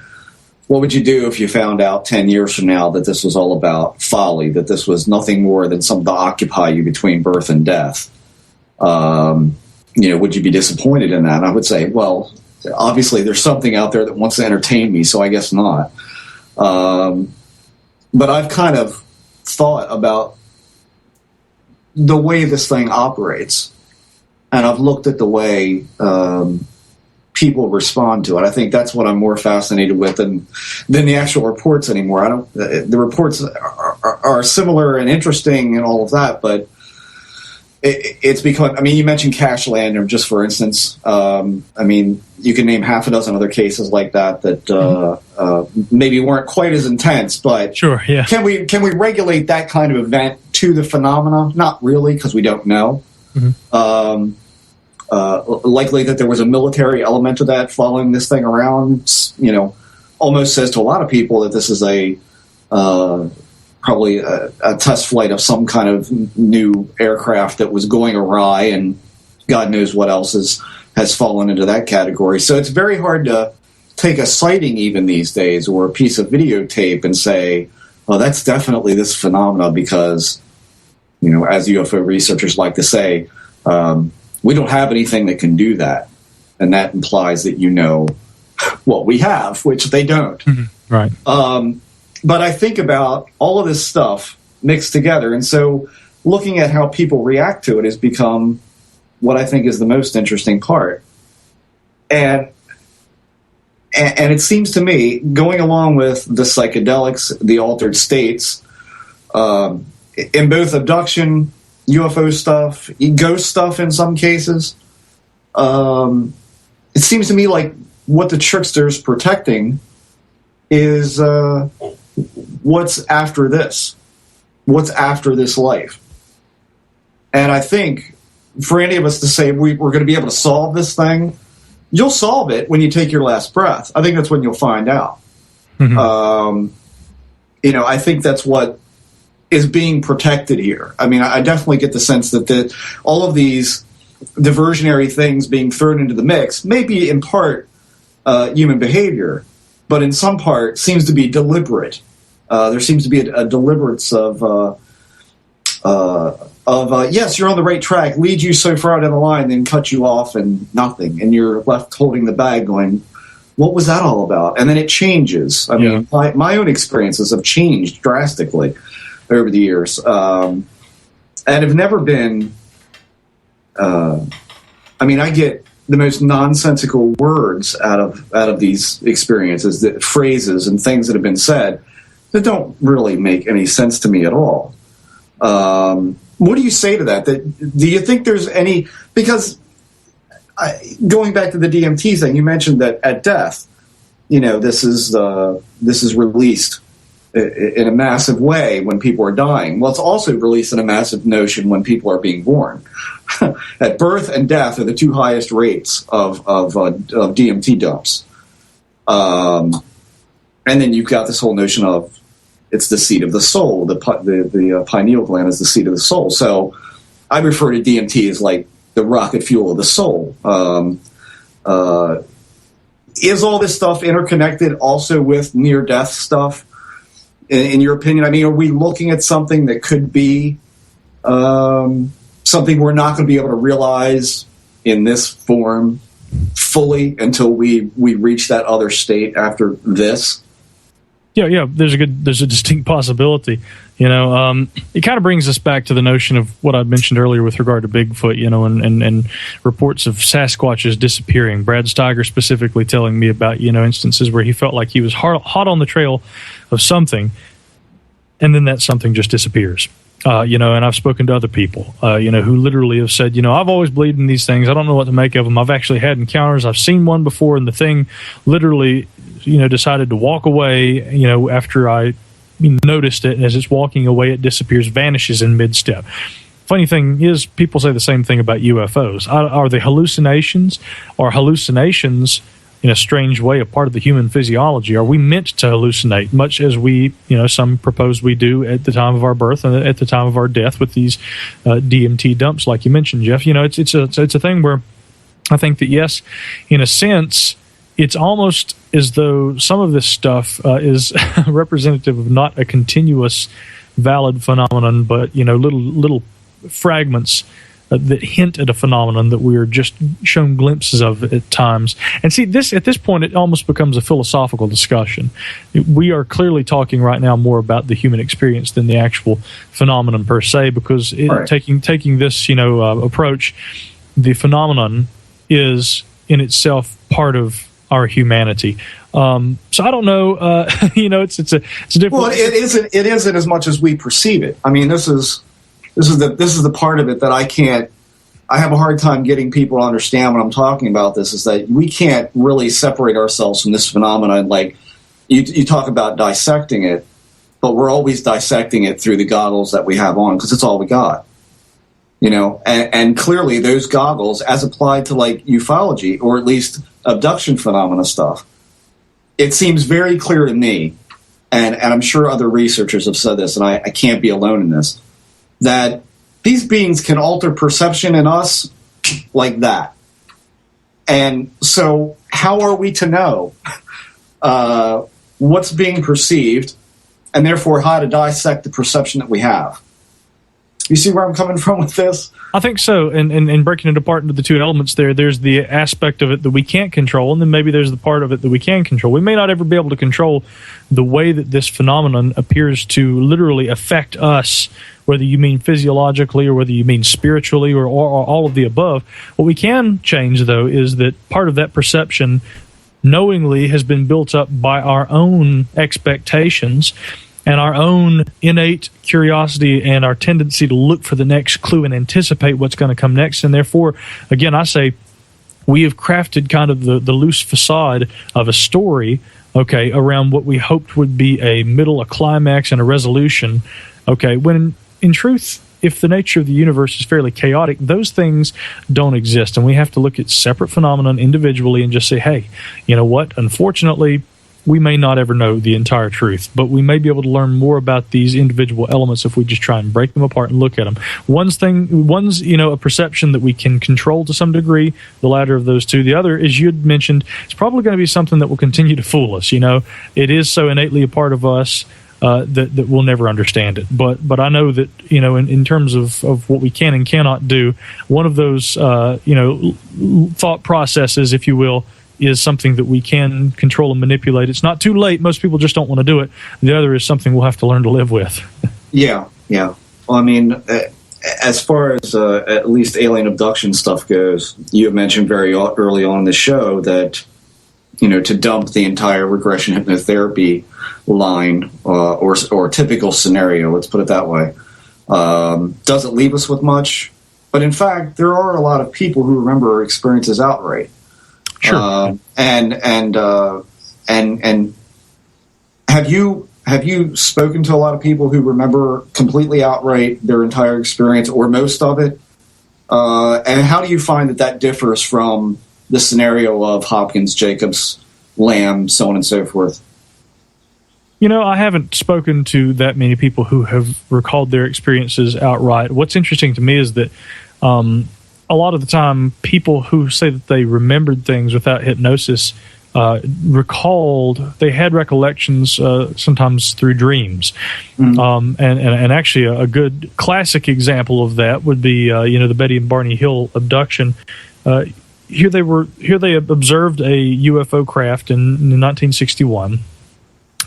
what would you do if you found out 10 years from now that this was all about folly, that this was nothing more than something to occupy you between birth and death? Would you be disappointed in that? And I would say, well, obviously there's something out there that wants to entertain me, so I guess not. But I've kind of thought about the way this thing operates, and I've looked at the way people respond to it. I think that's what I'm more fascinated with than the actual reports anymore. The reports are similar and interesting and all of that, but it's because, you mentioned Cash Lantern, just for instance. You can name half a dozen other cases like that maybe weren't quite as intense, but sure, yeah. Can we regulate that kind of event to the phenomena? Not really, because we don't know. Mm-hmm. Likely that there was a military element to that following this thing around, almost says to a lot of people that this is probably a test flight of some kind of new aircraft that was going awry, and God knows what else has fallen into that category. So it's very hard to take a sighting even these days, or a piece of videotape, and say, well, that's definitely this phenomena, because, as UFO researchers like to say, we don't have anything that can do that. And that implies that what we have, which they don't. Mm-hmm. Right. But I think about all of this stuff mixed together. And so looking at how people react to it has become what I think is the most interesting part. And it seems to me, going along with the psychedelics, the altered states, in both abduction, UFO stuff, ghost stuff in some cases, it seems to me like what the trickster's protecting is what's after this. What's after this life. And I think for any of us to say we're going to be able to solve this thing, you'll solve it when you take your last breath. I think that's when you'll find out. Mm-hmm. I think that's what is being protected here. I definitely get the sense that all of these diversionary things being thrown into the mix may be in part human behavior, but in some part seems to be deliberate. There seems to be a deliberance of yes, you're on the right track, lead you so far down the line, then cut you off and nothing, and you're left holding the bag going, what was that all about? And then it changes. My own experiences have changed drastically over the years, and have never been. I get the most nonsensical words out of these experiences, phrases and things that have been said that don't really make any sense to me at all. What do you say to that? Do you think there's any? Because going back to the DMT thing, you mentioned that at death, this is released in a massive way when people are dying. Well, it's also released in a massive notion when people are being born. At birth and death are the two highest rates of DMT dumps. And then you've got this whole notion of it's the seat of the soul. The pineal gland is the seat of the soul. So I refer to DMT as like the rocket fuel of the soul. Is all this stuff interconnected also with near-death stuff? In your opinion, are we looking at something that could be something we're not going to be able to realize in this form fully until we reach that other state after this? Yeah. There's a distinct possibility. It kind of brings us back to the notion of what I mentioned earlier with regard to Bigfoot, and reports of Sasquatches disappearing. Brad Steiger specifically telling me about, instances where he felt like he was hot on the trail of something, and then that something just disappears. And I've spoken to other people, who literally have said, I've always believed in these things. I don't know what to make of them. I've actually had encounters. I've seen one before, and the thing literally, decided to walk away, after I noticed it, and as it's walking away, it disappears, vanishes in mid-step. Funny thing is, people say the same thing about UFOs. Are they hallucinations? Or hallucinations, in a strange way, a part of the human physiology? Are we meant to hallucinate, much as we, some propose we do at the time of our birth and at the time of our death with these DMT dumps, like you mentioned, Jeff? It's a thing where I think that, yes, in a sense, it's almost as though some of this stuff is representative of not a continuous, valid phenomenon, but little fragments that hint at a phenomenon that we are just shown glimpses of at times. And see, at this point, it almost becomes a philosophical discussion. We are clearly talking right now more about the human experience than the actual phenomenon per se, because taking this approach, the phenomenon is in itself part of our humanity. So I don't know. It's a different. Well, it isn't as much as we perceive it. I mean, this is the part of it that I have a hard time getting people to understand when I'm talking about this, is that we can't really separate ourselves from this phenomenon. Like you talk about dissecting it, but we're always dissecting it through the goggles that we have on, because it's all we got. And clearly those goggles, as applied to like ufology, or at least abduction phenomena stuff, it seems very clear to me, and I'm sure other researchers have said this, and I can't be alone in this, that these beings can alter perception in us like that. And so how are we to know what's being perceived, and therefore how to dissect the perception that we have? You see where I'm coming from with this? I think so. And breaking it apart into the two elements there's the aspect of it that we can't control, and then maybe there's the part of it that we can control. We may not ever be able to control the way that this phenomenon appears to literally affect us, whether you mean physiologically or whether you mean spiritually or all of the above. What we can change, though, is that part of that perception knowingly has been built up by our own expectations and our own innate curiosity and our tendency to look for the next clue and anticipate what's going to come next. And therefore, again, I say we have crafted kind of the loose facade of a story, around what we hoped would be a middle, a climax, and a resolution, when in truth, if the nature of the universe is fairly chaotic, those things don't exist. And we have to look at separate phenomena individually and just say, hey, you know what? Unfortunately, we may not ever know the entire truth, but we may be able to learn more about these individual elements if we just try and break them apart and look at them. One's a perception that we can control to some degree, the latter of those two. The other, as you had mentioned, it's probably going to be something that will continue to fool us. It is so innately a part of us that we'll never understand it. But I know that, in terms of what we can and cannot do, one of those, thought processes, if you will, is something that we can control and manipulate. It's not too late. Most people just don't want to do it. The other is something we'll have to learn to live with. Yeah. Well, I mean, as far as at least alien abduction stuff goes, you have mentioned very early on in the show that, to dump the entire regression hypnotherapy line or typical scenario, let's put it that way, doesn't leave us with much. But in fact, there are a lot of people who remember experiences outright. Sure. And have you spoken to a lot of people who remember completely outright their entire experience or most of it? And how do you find that differs from the scenario of Hopkins, Jacobs, Lamb, so on and so forth? I haven't spoken to that many people who have recalled their experiences outright. What's interesting to me is that a lot of the time, people who say that they remembered things without hypnosis they had recollections sometimes through dreams. Mm-hmm. And actually a good classic example of that would be the Betty and Barney Hill abduction. Here they observed a UFO craft in 1961.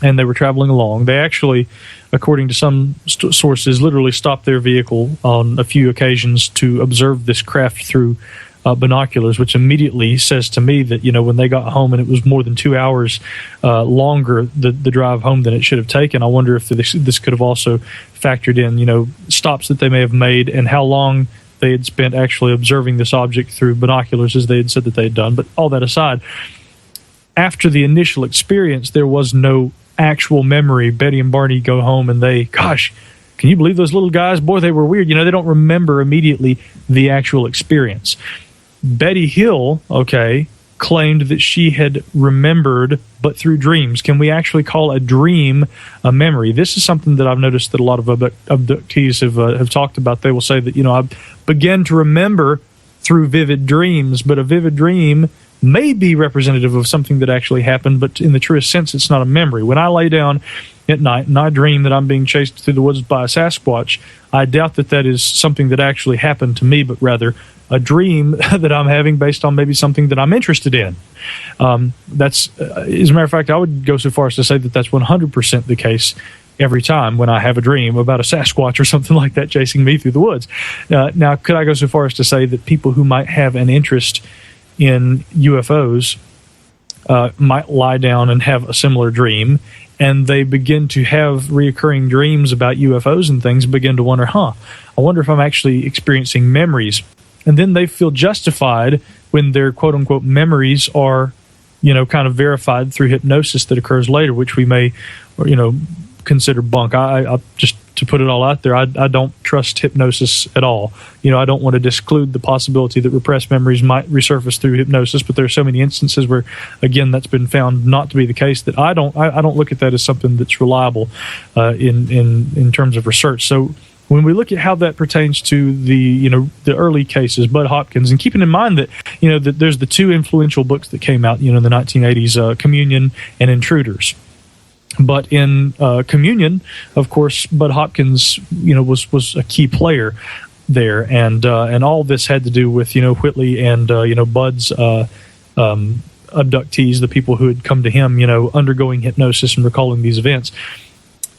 And they were traveling along. They actually, according to some sources, literally stopped their vehicle on a few occasions to observe this craft through binoculars, which immediately says to me that, when they got home and it was more than 2 hours longer, the drive home than it should have taken, I wonder if this could have also factored in, stops that they may have made and how long they had spent actually observing this object through binoculars, as they had said that they had done. But all that aside, after the initial experience, there was no actual memory. Betty and Barney go home and gosh, can you believe those little guys? Boy, they were weird. They don't remember immediately the actual experience. Betty Hill, claimed that she had remembered, but through dreams. Can we actually call a dream a memory? This is something that I've noticed that a lot of abductees have talked about. They will say that, I began to remember through vivid dreams, but a vivid dream may be representative of something that actually happened, but in the truest sense, it's not a memory. When I lay down at night and I dream that I'm being chased through the woods by a Sasquatch, I doubt that is something that actually happened to me, but rather a dream that I'm having based on maybe something that I'm interested in. That's, as a matter of fact, I would go so far as to say that that's 100% the case every time when I have a dream about a Sasquatch or something like that chasing me through the woods. Now, could I go so far as to say that people who might have an interest in UFOs might lie down and have a similar dream, and they begin to have reoccurring dreams about UFOs and things, begin to wonder, I wonder if I'm actually experiencing memories. And then they feel justified when their quote-unquote memories are, kind of verified through hypnosis that occurs later, which we may, consider bunk. I just, to put it all out there, I don't trust hypnosis at all. I don't want to disclude the possibility that repressed memories might resurface through hypnosis, but there are so many instances where, again, that's been found not to be the case that I don't look at that as something that's reliable in terms of research. So when we look at how that pertains to the early cases, Bud Hopkins, and keeping in mind that that there's the two influential books that came out in the 1980s, Communion and Intruders. But in Communion, of course, Bud Hopkins was a key player there, and all this had to do with Whitley and Bud's abductees, the people who had come to him, undergoing hypnosis and recalling these events.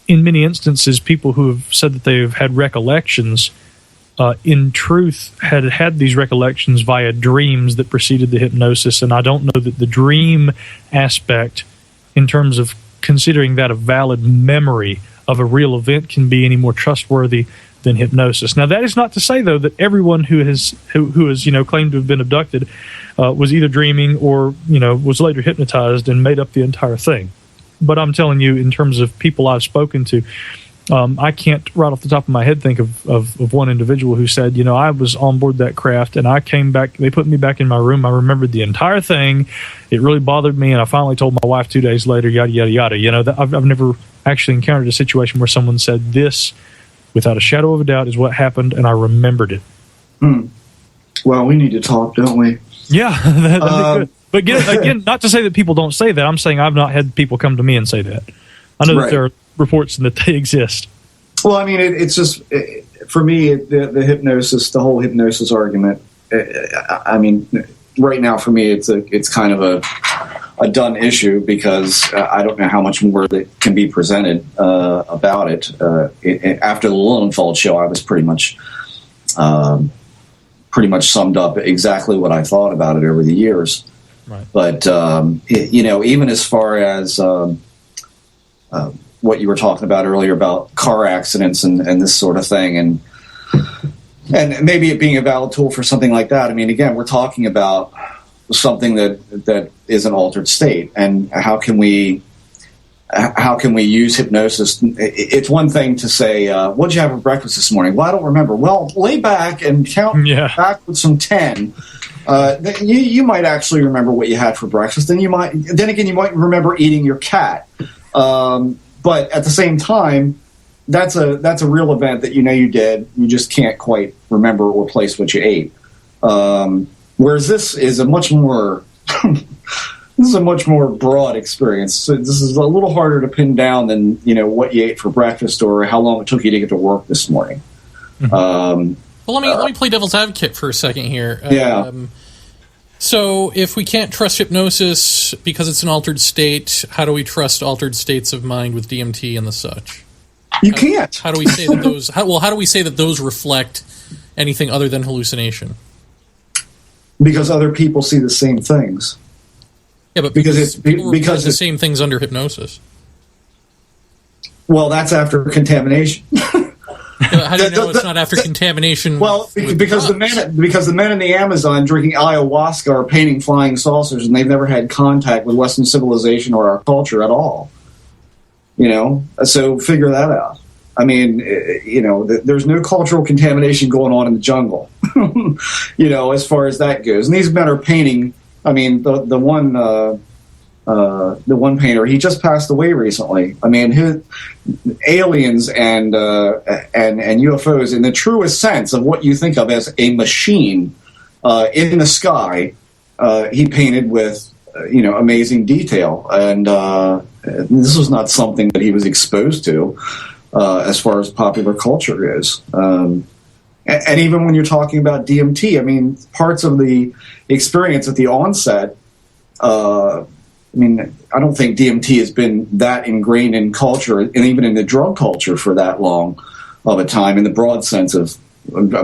In many instances, people who have said that they've had recollections, in truth, had these recollections via dreams that preceded the hypnosis. And I don't know that the dream aspect, in terms of considering that a valid memory of a real event, can be any more trustworthy than hypnosis. Now, that is not to say, though, that everyone who has claimed to have been abducted was either dreaming or was later hypnotized and made up the entire thing. But I'm telling you, in terms of people I've spoken to, I can't right off the top of my head think of one individual who said, I was on board that craft and I came back, they put me back in my room, I remembered the entire thing, it really bothered me, and I finally told my wife 2 days later, yada, yada, yada. I've never actually encountered a situation where someone said this, without a shadow of a doubt, is what happened, and I remembered it. Well, we need to talk, don't we? Yeah, that'd be good. But again, not to say that people don't say that. I'm saying I've not had people come to me and say that. I know that there are reports and that they exist. Well, I mean, it's just, for me, the hypnosis, the whole hypnosis argument, I mean, right now for me, it's kind of a done issue, because I don't know how much more that can be presented about it. After the Lilienfeld show, I was pretty much summed up exactly what I thought about it over the years. Right. But even as far as what you were talking about earlier about car accidents and this sort of thing, and maybe it being a valid tool for something like that. I mean, again, we're talking about something that is an altered state, and how can we use hypnosis? It's one thing to say, "What'd you have for breakfast this morning?" Well, I don't remember. Well, lay back and count backwards from 10. You might actually remember what you had for breakfast, and you might remember eating your cat. But at the same time, that's a real event that you did. You just can't quite remember or place what you ate. Whereas this is a much more broad experience. So this is a little harder to pin down than what you ate for breakfast or how long it took you to get to work this morning. Mm-hmm. Well, let me play devil's advocate for a second here. So if we can't trust hypnosis because it's an altered state, how do we trust altered states of mind with DMT and the such? You can't. How do we say that those? How do we say that those reflect anything other than hallucination? Because other people see the same things. Yeah, but because the same things under hypnosis. Well, that's after contamination. How do you know it's not after contamination? Well, because the men in the Amazon drinking ayahuasca are painting flying saucers, and they've never had contact with Western civilization or our culture at all. So figure that out. I mean, there's no cultural contamination going on in the jungle, as far as that goes. And these men are painting. I mean, the one painter, he just passed away recently. I mean, his aliens and UFOs in the truest sense of what you think of as a machine in the sky, he painted with amazing detail, and this was not something that he was exposed to as far as popular culture is. And even when you're talking about DMT, I mean, parts of the experience at the onset, I don't think DMT has been that ingrained in culture, and even in the drug culture for that long of a time, in the broad sense of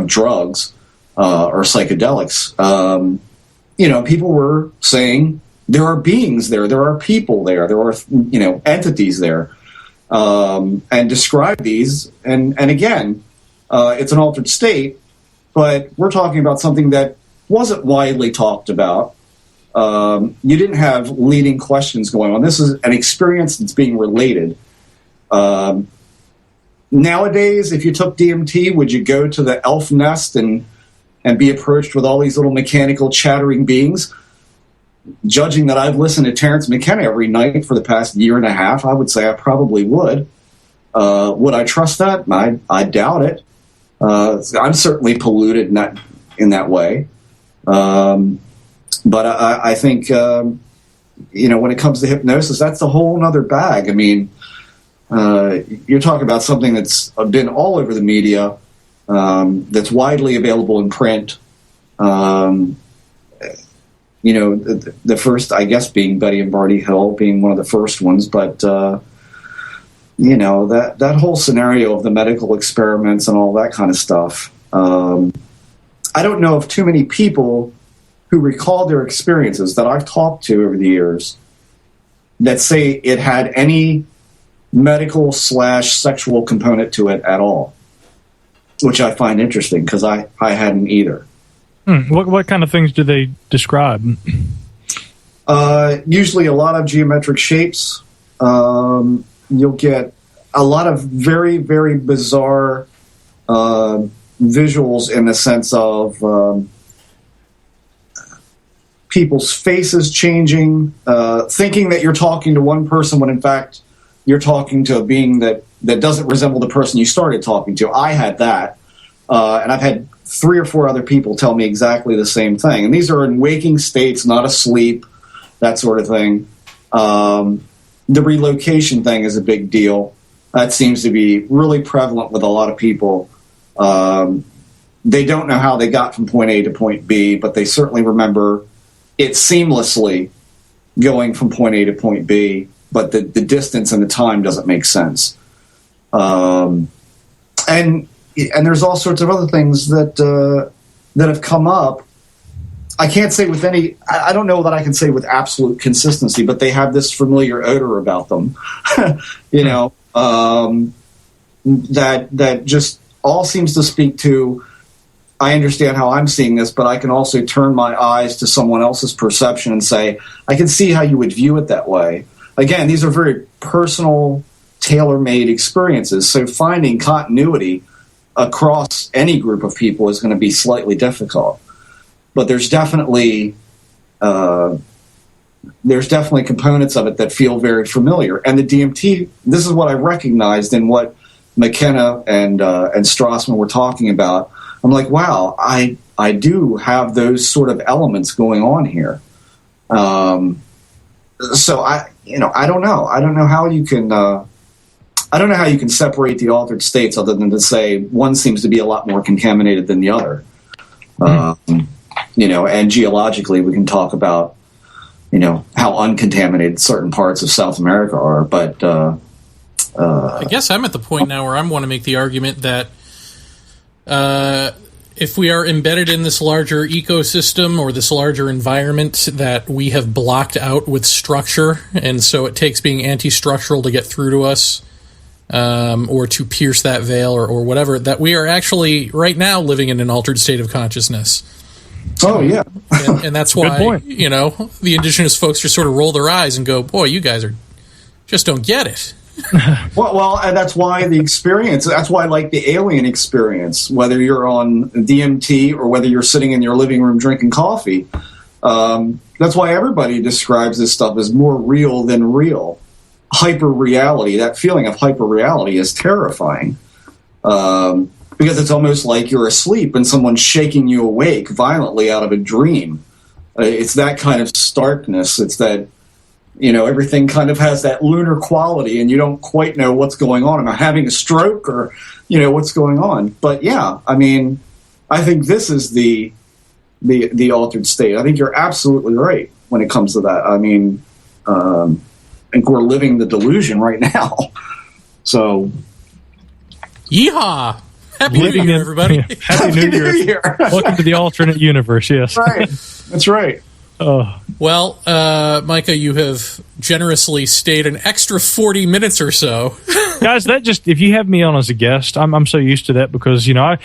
drugs or psychedelics. People were saying there are beings there, there are people there, there are entities there, and describe these. And again, it's an altered state, but we're talking about something that wasn't widely talked about. You didn't have leading questions going on. This is an experience that's being related. Nowadays, if you took DMT, would you go to the elf nest and be approached with all these little mechanical chattering beings? Judging that I've listened to Terrence McKenna every night for the past year and a half, I would say I probably would. Would I trust that? I doubt it. I'm certainly polluted in that way. But I think, when it comes to hypnosis, that's a whole other bag. I mean, you're talking about something that's been all over the media, that's widely available in print. The first, I guess, being Betty and Barney Hill being one of the first ones, but that whole scenario of the medical experiments and all that kind of stuff. I don't know of too many people who recall their experiences that I've talked to over the years that say it had any medical / sexual component to it at all, which I find interesting because I hadn't either. What kind of things do they describe? Usually a lot of geometric shapes. You'll get a lot of very, very bizarre visuals in the sense of people's faces changing, thinking that you're talking to one person when in fact you're talking to a being that doesn't resemble the person you started talking to. I had that, and I've had 3 or 4 other people tell me exactly the same thing. And these are in waking states, not asleep, that sort of thing. The relocation thing is a big deal. That seems to be really prevalent with a lot of people. They don't know how they got from point A to point B, but they certainly remember it seamlessly going from point A to point B, but the distance and the time doesn't make sense. And there's all sorts of other things that have come up. I can't say with any, I don't know that I can say with absolute consistency, but they have this familiar odor about them, that just all seems to speak to, I understand how I'm seeing this, but I can also turn my eyes to someone else's perception and say, I can see how you would view it that way. Again, these are very personal, tailor-made experiences, so finding continuity across any group of people is going to be slightly difficult. But there's definitely components of it that feel very familiar. And the DMT, this is what I recognized in what McKenna and Strassman were talking about. I'm like, wow, I do have those sort of elements going on here. So I don't know. I don't know how you can. I don't know how you can separate the altered states other than to say one seems to be a lot more contaminated than the other. And geologically we can talk about, how uncontaminated certain parts of South America are. But I guess I'm at the point now where I want to make the argument that if we are embedded in this larger ecosystem or this larger environment that we have blocked out with structure, and so it takes being anti-structural to get through to us, or to pierce that veil or whatever, that we are actually right now living in an altered state of consciousness. Oh, yeah. and that's why, the indigenous folks just sort of roll their eyes and go, boy, you guys just don't get it. Well, and that's why the experience. That's why I like the alien experience. Whether you're on DMT or whether you're sitting in your living room drinking coffee, that's why everybody describes this stuff as more real than real. Hyper reality. That feeling of hyper reality is terrifying, because it's almost like you're asleep and someone's shaking you awake violently out of a dream. It's that kind of starkness. It's that, everything kind of has that lunar quality, and you don't quite know what's going on. Am I having a stroke, or, what's going on? But yeah, I mean, I think this is the altered state. I think you're absolutely right when it comes to that. I mean, I think we're living the delusion right now. So, yeehaw! Happy New Year, everybody! Yeah. Happy New Year! Welcome to the alternate universe. Yes, right. That's right. Well, Micah, you have generously stayed an extra 40 minutes or so. Guys, if you have me on as a guest, I'm so used to that because, I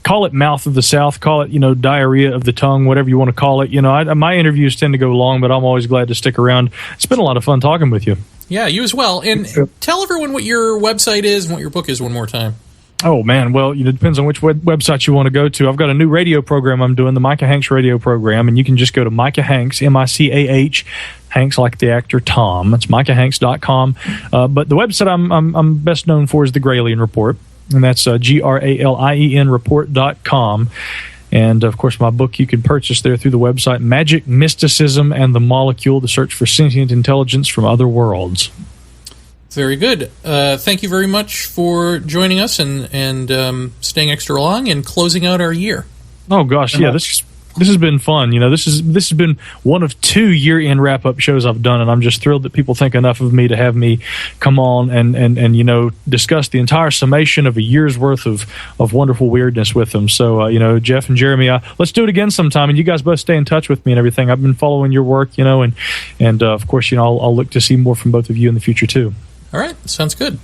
call it mouth of the South, call it, diarrhea of the tongue, whatever you want to call it. My interviews tend to go long, but I'm always glad to stick around. It's been a lot of fun talking with you. Yeah, you as well. And tell everyone what your website is and what your book is one more time. Oh, man. Well, it depends on which website you want to go to. I've got a new radio program I'm doing, the Micah Hanks radio program, and you can just go to Micah Hanks, M-I-C-A-H, Hanks like the actor Tom. It's MicahHanks.com. But the website I'm best known for is the Gralien Report, and that's Gralien report.com. And, of course, my book you can purchase there through the website, Magic, Mysticism, and the Molecule, the Search for Sentient Intelligence from Other Worlds. Very good. Thank you very much for joining us and staying extra long and closing out our year. Oh gosh, yeah, this has been fun. This has been one of 2 year-end wrap-up shows I've done, and I'm just thrilled that people think enough of me to have me come on and discuss the entire summation of a year's worth of wonderful weirdness with them. So Jeff and Jeremy, let's do it again sometime, and you guys both stay in touch with me and everything. I've been following your work, and of course, I'll look to see more from both of you in the future too. All right, sounds good.